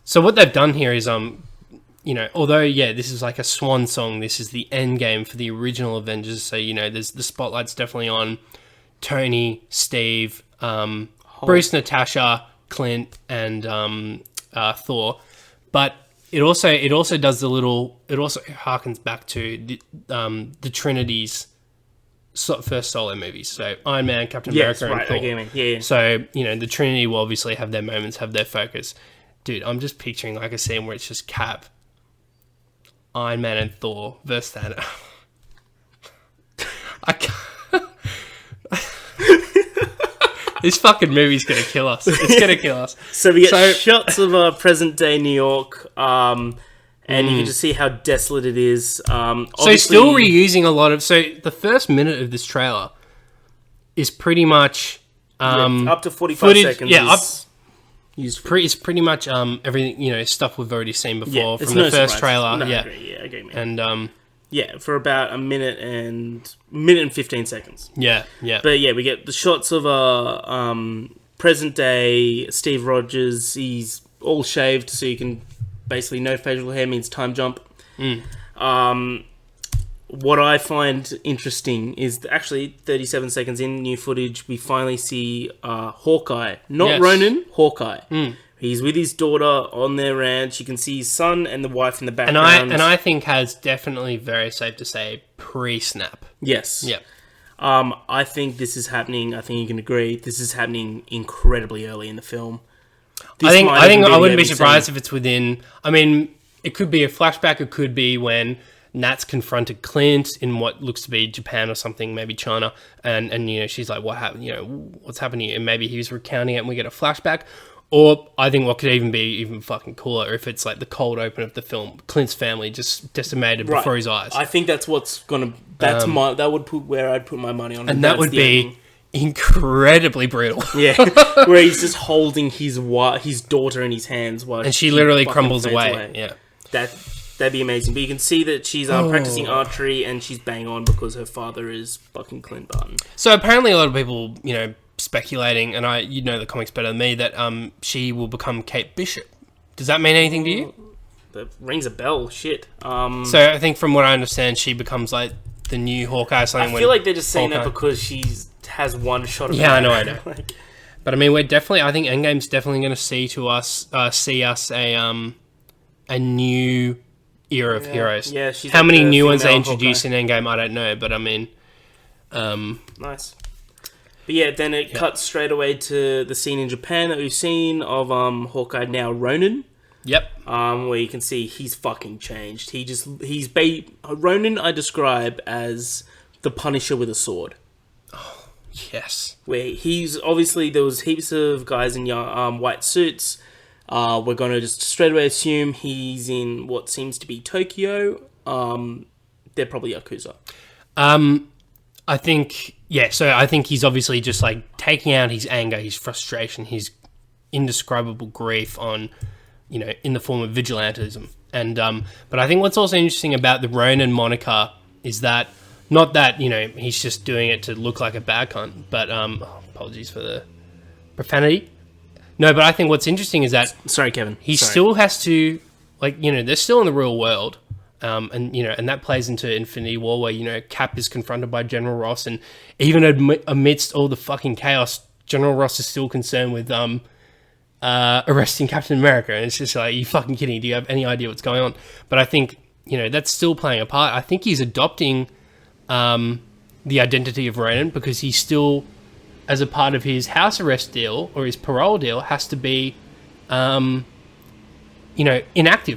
So what they've done here is, although, this is like a swan song, this is the end game for the original Avengers. So, there's the spotlight's definitely on Tony, Steve, Bruce, Natasha, Clint, and Thor. But it also does it also harkens back to the Trinity's first solo movies. So Iron Man, Captain America, and Thor. Okay, yeah. So, the Trinity will obviously have their moments, have their focus. Dude, I'm just picturing like a scene where it's just Cap, Iron Man, and Thor versus Thanos. I can't. This fucking movie's gonna kill us. It's gonna kill us. So we get shots of present day New York, and you can just see how desolate it is. So still reusing a lot of. So the first minute of this trailer is pretty much up to 45 seconds. Yeah, it's pretty much everything, stuff we've already seen before from the first trailer. No, yeah, I agree, and for about a minute and 15 seconds. Yeah. But we get the shots of present day Steve Rogers. He's all shaved, so you can basically no facial hair means time jump. What I find interesting is actually 37 seconds in new footage, we finally see Hawkeye, not Ronan, Hawkeye. He's with his daughter on their ranch. You can see his son and the wife in the background. And I think has definitely, very safe to say, pre-snap. Yes. Yep. I think this is happening. I think you can agree. This is happening incredibly early in the film. I wouldn't be surprised if it's within. I mean, it could be a flashback. It could be when Nat's confronted Clint in what looks to be Japan or something, maybe China, and she's like, "What happened? What's happening?" And maybe he was recounting it, and we get a flashback. Or I think what could even be even fucking cooler if it's like the cold open of the film, Clint's family just decimated before his eyes. I think that's what's gonna. That would put where I'd put my money on, and that would be incredibly brutal. Yeah, where he's just holding his daughter in his hands while and she literally crumbles away. Yeah, that'd be amazing. But you can see that she's practicing archery and she's bang on because her father is fucking Clint Barton. So apparently, a lot of people, speculating, and the comics better than me, that she will become Kate Bishop. Does that mean anything to you? that rings a bell. Shit. So I think from what I understand, she becomes like the new Hawkeye. I feel like they're just saying that because has one shot of I know. like, but I mean, I think Endgame's definitely going to see us a new era of heroes. Yeah, she's how like many the new ones they female introduce Hawkeye. in Endgame, I don't know, but I mean, nice. But yeah, then it cuts straight away to the scene in Japan that we've seen of Hawkeye now Ronin. Yep. Where you can see he's fucking changed. Ronin I describe as the Punisher with a sword. Oh, yes. Where he's obviously there was heaps of guys in white suits. We're gonna just straight away assume he's in what seems to be Tokyo. They're probably Yakuza. I think, so I think he's obviously just like taking out his anger, his frustration, his indescribable grief on, in the form of vigilantism. And, but I think what's also interesting about the Ronin moniker is that, not that, he's just doing it to look like a bad cunt, but, apologies for the profanity. No, but I think what's interesting is that... Sorry, Kevin. Still has to, they're still in the real world. And that plays into Infinity War where, Cap is confronted by General Ross, and even amidst all the fucking chaos, General Ross is still concerned with arresting Captain America. And it's just like, are you fucking kidding? Do you have any idea what's going on? But I think, that's still playing a part. I think he's adopting the identity of Ronin because he's still, as a part of his house arrest deal or his parole deal, has to be, inactive.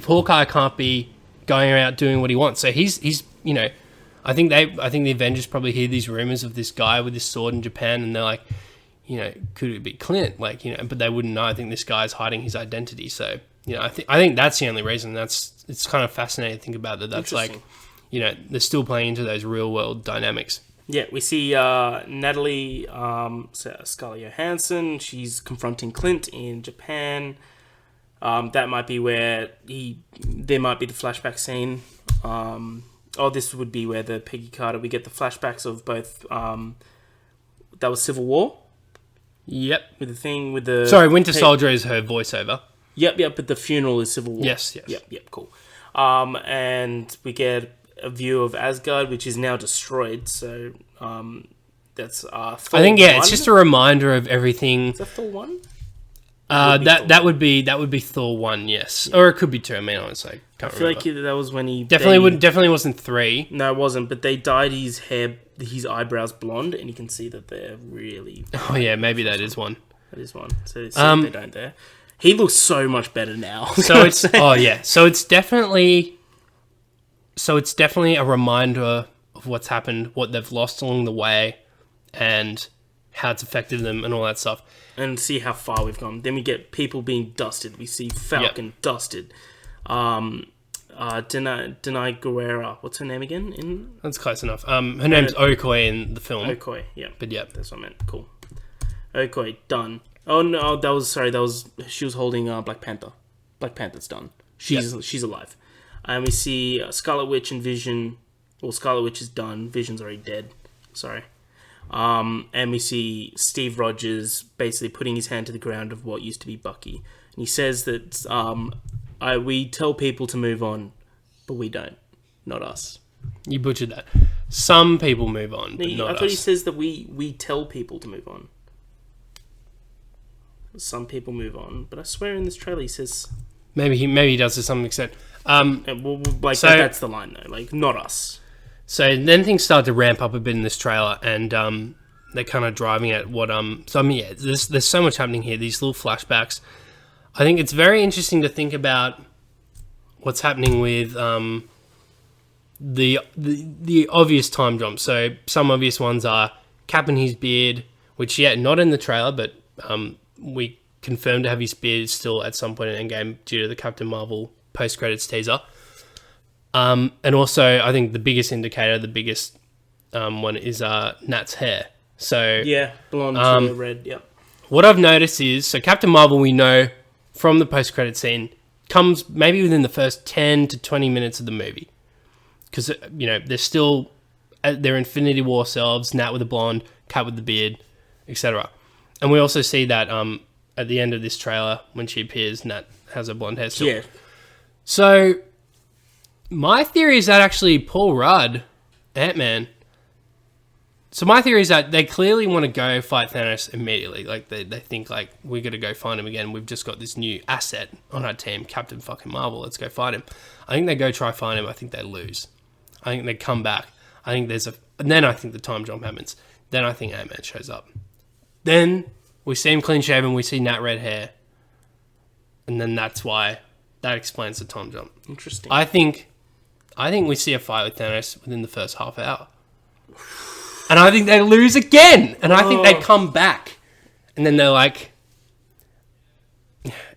Hawkeye can't be going around doing what he wants. So he's I think the Avengers probably hear these rumors of this guy with this sword in Japan, and they're like, could it be Clint? But they wouldn't know. I think this guy's hiding his identity. So, I think that's the only reason. It's kind of fascinating to think about that. That's like, they're still playing into those real world dynamics. Yeah, we see Natalie Scarlett Johansson. She's confronting Clint in Japan. That might be where there might be the flashback scene. This would be where the Peggy Carter, we get the flashbacks of both, that was Civil War? Yep. With the thing, with the... Sorry, Winter Soldier is her voiceover. Yep, but the funeral is Civil War. Yes. Yep, cool. And we get a view of Asgard, which is now destroyed, so, that's, Thor I think, 1? it's just a reminder of everything... Is that Thor 1? That would be Thor 1, yes. Or it could be 2, I mean, honestly. I feel like that was when he... Definitely wasn't 3. No, it wasn't, but they dyed his eyebrows blonde, and you can see that they're really... Oh, yeah, maybe that is one. That is one. So see if they don't there. He looks so much better now. So it's... Oh, yeah. So it's definitely a reminder of what's happened, what they've lost along the way, and how it's affected them and all that stuff. And see how far we've gone. Then we get people being dusted. We see Falcon dusted. Denai Guerrera. What's her name again? That's close enough. Her name's Okoye in the film. Okoye, yeah. But yeah. That's what I meant. Cool. Okoye, done. Oh, no, she was holding Black Panther. Black Panther's done. She's alive. And we see Scarlet Witch and Vision. Well, Scarlet Witch is done. Vision's already dead. Sorry. And we see Steve Rogers basically putting his hand to the ground of what used to be Bucky. And he says that we tell people to move on, but we don't. Not us. You butchered that. Some people move on, but not us. I thought he says that we tell people to move on. Some people move on, but I swear in this trailer he says... Maybe he does to some extent. That's the line though. Like, not us. So then things start to ramp up a bit in this trailer, and they're kind of driving at what... there's so much happening here, these little flashbacks. I think it's very interesting to think about what's happening with the obvious time jumps. So some obvious ones are Cap and his beard, which, not in the trailer, but we confirmed to have his beard still at some point in Endgame due to the Captain Marvel post-credits teaser. And also, I think the biggest indicator, the biggest one is Nat's hair. So yeah, blonde to red. Yep. What I've noticed is, Captain Marvel, we know from the post-credit scene, comes maybe within the first 10 to 20 minutes of the movie, because they're still at their Infinity War selves. Nat with the blonde, Cap with the beard, etc. And we also see that at the end of this trailer, when she appears, Nat has a blonde hair still. Yeah. So, my theory is that actually Paul Rudd, Ant-Man... So my theory is that they clearly want to go fight Thanos immediately. Like, they think, like, we got to go find him again. We've just got this new asset on our team, Captain fucking Marvel. Let's go fight him. I think they go try find him. I think they lose. I think they come back. I think and then I think the time jump happens. Then I think Ant-Man shows up. Then we see him clean shaven. We see Nat red hair. And then that explains the time jump. Interesting. I think we see a fight with Thanos within the first half hour. And I think they lose again. And I think they come back. And then they're like...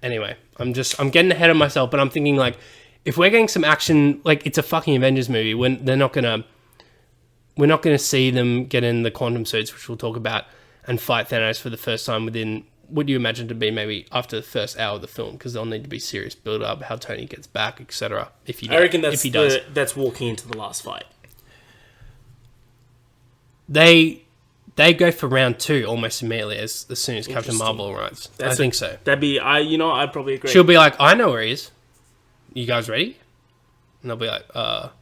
Anyway, I'm getting ahead of myself, but I'm thinking, like, if we're getting some action, like, it's a fucking Avengers movie, we're not gonna see them get in the quantum suits, which we'll talk about, and fight Thanos for the first time within, what do you imagine to be maybe after the first hour of the film? Because there'll need to be serious build-up, how Tony gets back, etc. I reckon that's walking into the last fight. They go for round 2 almost immediately as soon as Captain Marvel arrives. I think so. I'd probably agree. She'll be like, I know where he is. You guys ready? And they'll be like, all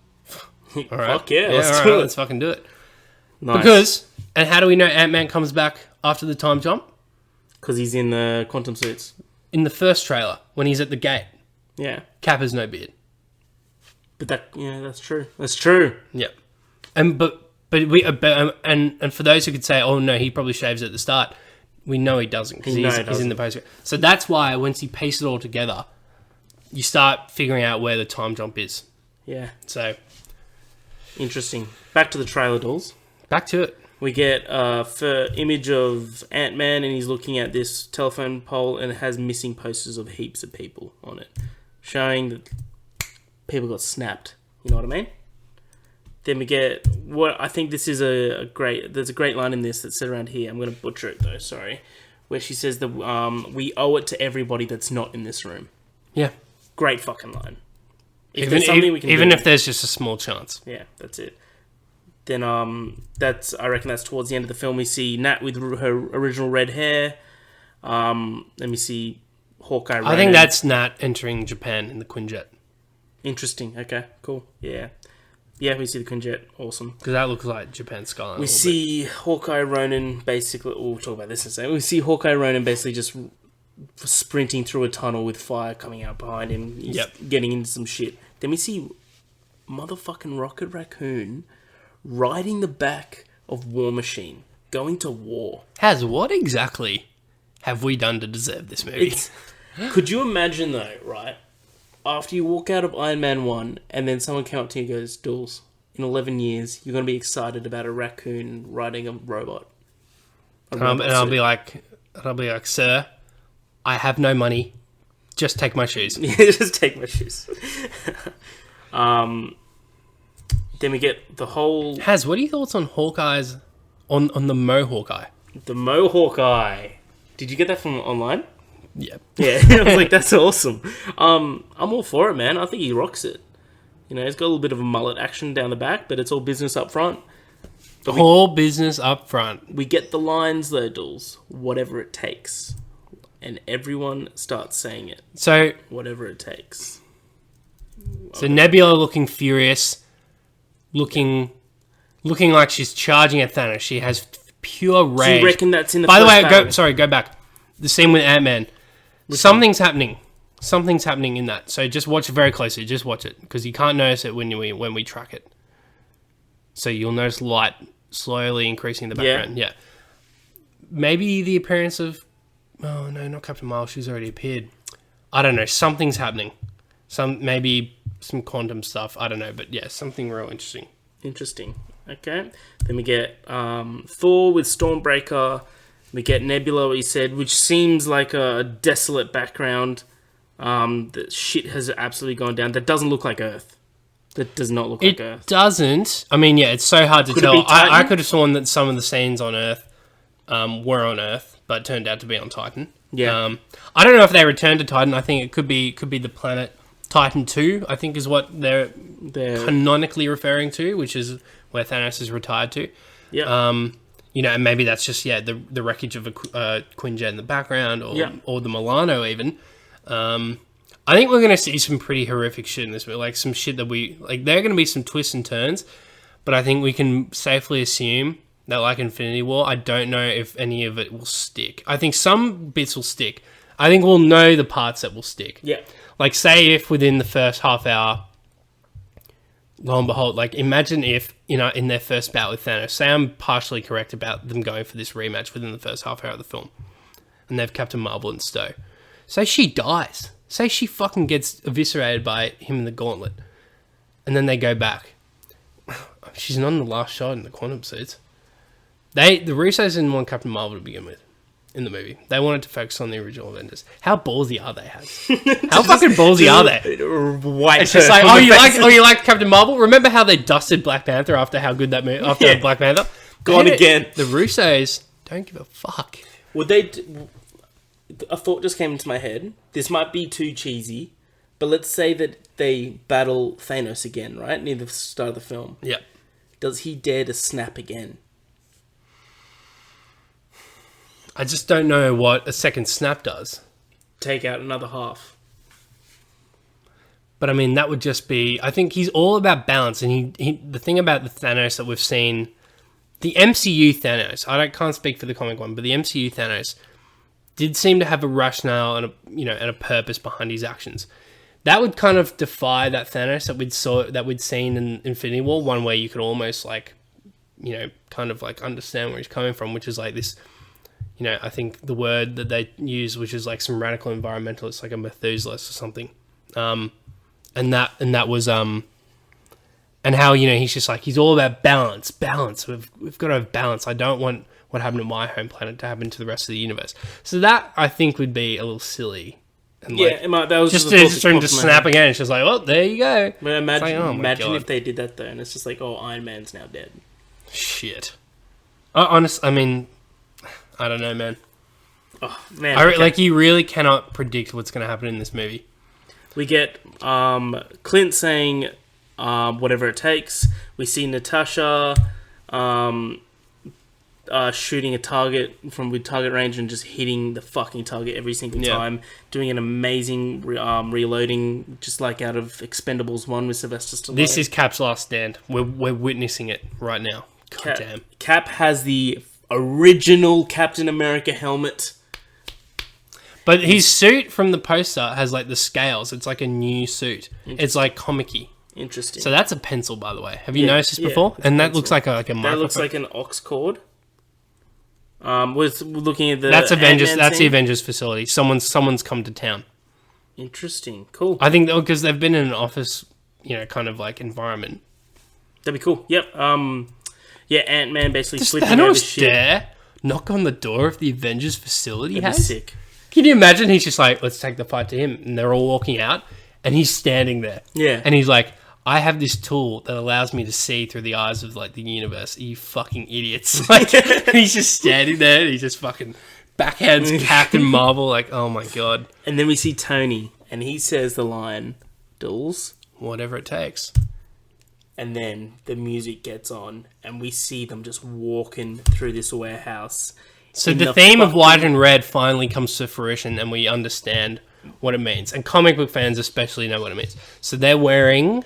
right. Fuck yeah, let's do it. Let's fucking do it. Nice. And how do we know Ant-Man comes back after the time jump? Because he's in the quantum suits. In the first trailer, when he's at the gate. Yeah. Cap has no beard. But that's true. That's true. Yeah. And for those who could say, oh no, he probably shaves at the start, we know he doesn't because he's in the post. So that's why once you piece it all together, you start figuring out where the time jump is. Yeah. So interesting. Back to the trailer, Dools. Back to it. We get for image of Ant-Man, and he's looking at this telephone pole, and it has missing posters of heaps of people on it, showing that people got snapped. You know what I mean? Then we get what I think this is there's a great line in this that's said around here. I'm going to butcher it though, sorry. Where she says that we owe it to everybody that's not in this room. Yeah. Great fucking line. Even if there's just a small chance. Yeah, that's it. Then I reckon that's towards the end of the film. We see Nat with her original red hair. Let me see Hawkeye. I think that's Nat entering Japan in the Quinjet. Interesting. Okay, cool. Yeah. Yeah, we see the Quinjet. Awesome. Because that looks like Japan's skyline. We see Hawkeye Ronan basically... We'll talk about this in a second. We see Hawkeye Ronan basically just sprinting through a tunnel with fire coming out behind him. He's getting into some shit. Then we see motherfucking Rocket Raccoon riding the back of War Machine, going to war. What exactly have we done to deserve this movie? Could you imagine though, right? After you walk out of Iron Man 1 and then someone came up to you and goes, Dools, in 11 years, you're going to be excited about a raccoon riding a robot. I'll be like, sir, I have no money. Just take my shoes. Yeah, just take my shoes. Then we get the whole... what are your thoughts on Hawkeye's... On the Mo Hawkeye? The Mo Hawkeye. Did you get that from online? Yeah. Yeah, I was like, that's awesome. I'm all for it, man. I think he rocks it. You know, he's got a little bit of a mullet action down the back, but it's all business up front. All business up front. We get the lines, though, Dools. Whatever it takes. And everyone starts saying it. So... Whatever it takes. So Nebula looking furious. Looking like she's charging at Thanos. She has pure rage. Do you reckon that's in the By the way, battle? go back. The scene with Ant-Man. Something's happening. Something's happening in that. So just watch it very closely. Just watch it. Because you can't notice it when we track it. So you'll notice light slowly increasing in the background. Yeah. Maybe the appearance of... Oh, no, not Captain Marvel. She's already appeared. I don't know. Something's happening. Maybe some quantum stuff. I don't know. But yeah, something real interesting. Interesting. Okay. Then we get Thor with Stormbreaker. We get Nebula, what he said, which seems like a desolate background. The shit has absolutely gone down. That doesn't look like Earth. That does not look like Earth. It doesn't. I mean, yeah, it's so hard to tell. I could have sworn that some of the scenes on Earth were on Earth, but turned out to be on Titan. Yeah. I don't know if they returned to Titan. I think it could be the planet Titan 2, I think is what they're canonically referring to, which is where Thanos is retired to. Yeah. You know, and maybe that's just, the wreckage of a Quinjet in the background or the Milano even. I I think we're going to see some pretty horrific shit in this movie. Like, some shit that there are going to be some twists and turns, but I think we can safely assume that, like Infinity War, I don't know if any of it will stick. I think some bits will stick. I think we'll know the parts that will stick. Yeah. Like, say if within the first half hour, lo and behold, like, imagine if, in their first bout with Thanos, say I'm partially correct about them going for this rematch within the first half hour of the film, and they've Captain Marvel and Stowe. Say she dies. Say she fucking gets eviscerated by him in the gauntlet. And then they go back. She's not in the last shot in the quantum suits. The Russos didn't want Captain Marvel to begin with in the movie. They wanted to focus on the original Avengers. How ballsy are they, Hans? How fucking ballsy are they? White. It's just like, you like Captain Marvel? Remember how they dusted Black Panther after how good that movie, after Black Panther? Gone again. The Russos don't give a fuck. Would they... A thought just came into my head. This might be too cheesy, but let's say that they battle Thanos again, right? Near the start of the film. Yeah. Does he dare to snap again? I just don't know what a second snap does. Take out another half. But I mean, that would just be... I think he's all about balance, and the thing about the Thanos that we've seen... The MCU Thanos, can't speak for the comic one, but the MCU Thanos did seem to have a rationale and a purpose behind his actions. That would kind of defy that Thanos that we'd seen in Infinity War, one where you could almost kind of understand where he's coming from, which is like this, I think the word that they use, which is like some radical environmentalist, like a Methuselahist or something. And that was and how, he's just like, he's all about balance. We've got to have balance. I don't want what happened to my home planet to happen to the rest of the universe. So that, I think, would be a little silly. And that was just to snap again. It's just like, well, there you go. But imagine if they did that, though, and it's just like, Iron Man's now dead. Shit. I mean, I don't know, man. Oh, man. Like, you really cannot predict what's going to happen in this movie. We get Clint saying, whatever it takes. We see Natasha... shooting a target with target range and just hitting the fucking target every single time, doing an amazing reloading, just like out of Expendables 1 with Sylvester Stallone. This is Cap's last stand. We're witnessing it right now. God damn. Cap has the original Captain America helmet. But his suit from the poster has like the scales. It's like a new suit. It's like comic-y. Interesting. So that's a pencil, by the way. Have you noticed this before? And that looks like a microphone. That looks like an aux cord. We're looking at the... That's Avengers. Ant-Man That's scene. the Avengers facility. Someone's come to town. Interesting. Cool. I think because they've been in an office, kind of like environment. That'd be cool. Yep. Ant-Man basically Does flipping over Thanos shit. dare knock on the door of the Avengers facility? That'd be sick. Can you imagine? He's just like, let's take the fight to him, and they're all walking out, and he's standing there. Yeah. And he's like, I have this tool that allows me to see through the eyes of like the universe. You fucking idiots! Like, he's just standing there. And he just fucking backhands Captain Marvel. Like, oh my god! And then we see Tony, and he says the line, "Dools, whatever it takes." And then the music gets on, and we see them just walking through this warehouse. So the theme of white and red finally comes to fruition, and we understand what it means. And comic book fans especially know what it means. So they're wearing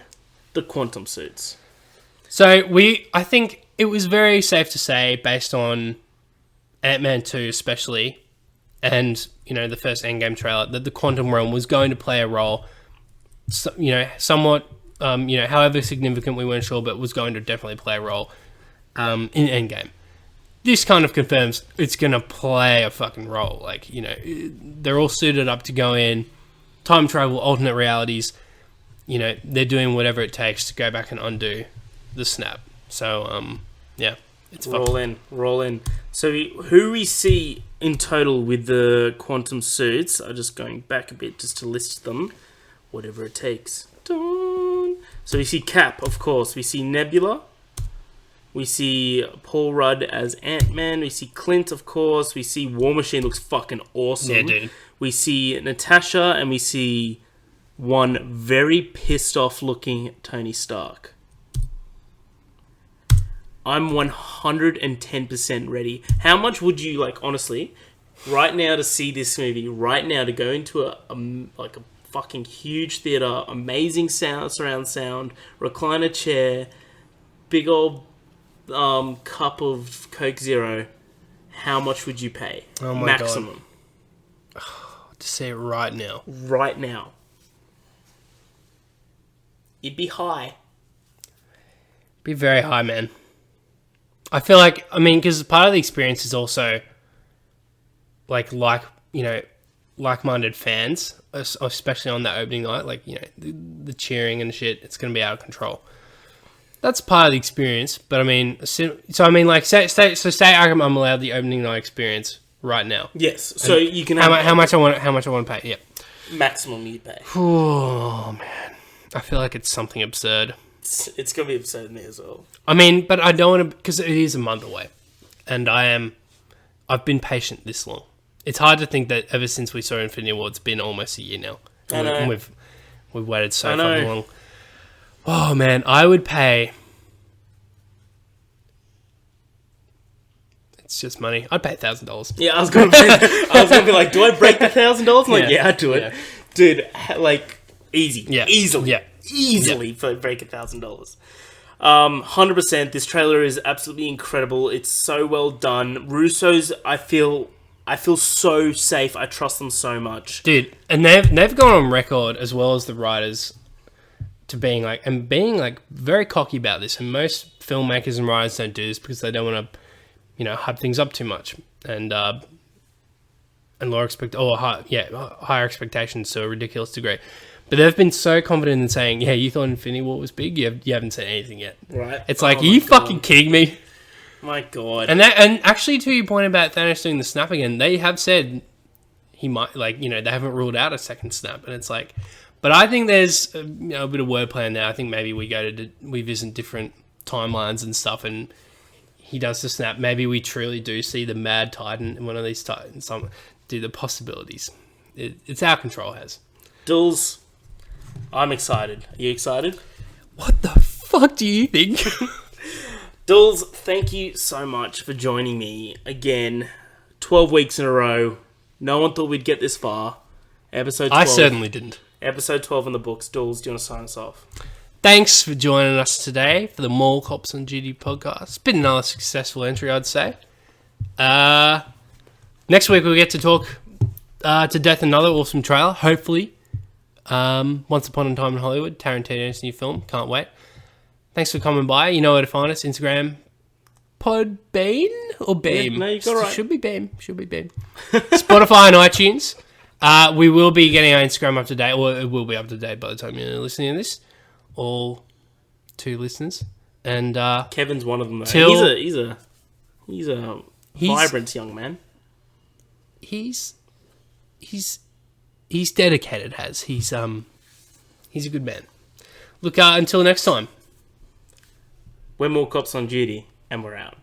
the quantum suits. So I think it was very safe to say, based on Ant-Man 2 especially, and, the first Endgame trailer, that the quantum realm was going to play a role, somewhat, however significant we weren't sure, but was going to definitely play a role in Endgame. This kind of confirms it's going to play a fucking role. Like, they're all suited up to go in, time travel, alternate realities. They're doing whatever it takes to go back and undo the snap. So, it's roll in. So who we see in total with the quantum suits, I'm just going back a bit just to list them. Whatever it takes. Dun. So we see Cap, of course. We see Nebula. We see Paul Rudd as Ant-Man. We see Clint, of course. We see War Machine looks fucking awesome. Yeah, dude. We see Natasha, and we see one very pissed off looking Tony Stark. I'm 110% ready. How much would you honestly, right now to see this movie, right now to go into a fucking huge theater, amazing sound, surround sound, recliner chair, big old cup of Coke Zero, how much would you pay? Oh my Maximum. God. To say it right now. Right now. It'd be high. Be very high, man. I feel like, I mean, because part of the experience is also like-minded fans, especially on that opening night, like, you know, the cheering and shit, it's going to be out of control. That's part of the experience, but I mean, so I mean, like, say I'm allowed the opening night experience right now. Yes, so And you can how much I want to pay. Yeah, maximum you pay. Oh man, I feel like it's something absurd. It's gonna be absurd in me as well. I mean, but I don't want to, because it is a month away, and I've been patient this long. It's hard to think that ever since we saw Infinity War, it's been almost a year now. I know. And we've waited so fucking long. Oh man, I would pay. It's just money. I'd pay $1,000. Yeah, I was gonna be like, do I break the $1,000? I'm like, yeah, I'd do it, dude. Like, easy, easily for break $1,000. 100%. This trailer is absolutely incredible. It's so well done. Russo's, I feel so safe. I trust them so much, dude. And they've gone on record, as well as the writers, to being very cocky about this. And most filmmakers and writers don't do this because they don't want to, you know, hype things up too much and higher expectations to a ridiculous degree. But they've been so confident in saying, yeah, you thought Infinity War was big? You haven't seen anything yet. Right. It's like, are you fucking kidding me? My God. And actually, to your point about Thanos doing the snap again, they have said he might, like, you know, they haven't ruled out a second snap. And it's like, but I think there's a bit of wordplay in there. I think maybe we visit different timelines and stuff, and he does the snap. Maybe we truly do see the Mad Titan in one of these Titans. Do the possibilities. It's our control, has. Dools, I'm excited. Are you excited? What the fuck do you think? Dools, thank you so much for joining me again. 12 weeks in a row. No one thought we'd get this far. Episode 12. I certainly didn't. Episode 12 in the books. Dools, do you want to sign us off? Thanks for joining us today for the Mall Cops on Duty podcast. It's been another successful entry, I'd say. Next week we'll get to talk to death another awesome trailer, hopefully. Once Upon a Time in Hollywood, Tarantino's new film. Can't wait. Thanks for coming by. You know where to find us. Instagram, Podbean or Beam? Yeah, no, you got right. Should be Beam. Spotify and iTunes. We will be getting our Instagram up to date, or it will be up to date by the time you're listening to this. All 2 listeners. And Kevin's one of them, though. He's a vibrant young man. He's dedicated, he's a good man. Look, until next time. We're More Cops on Duty, and we're out.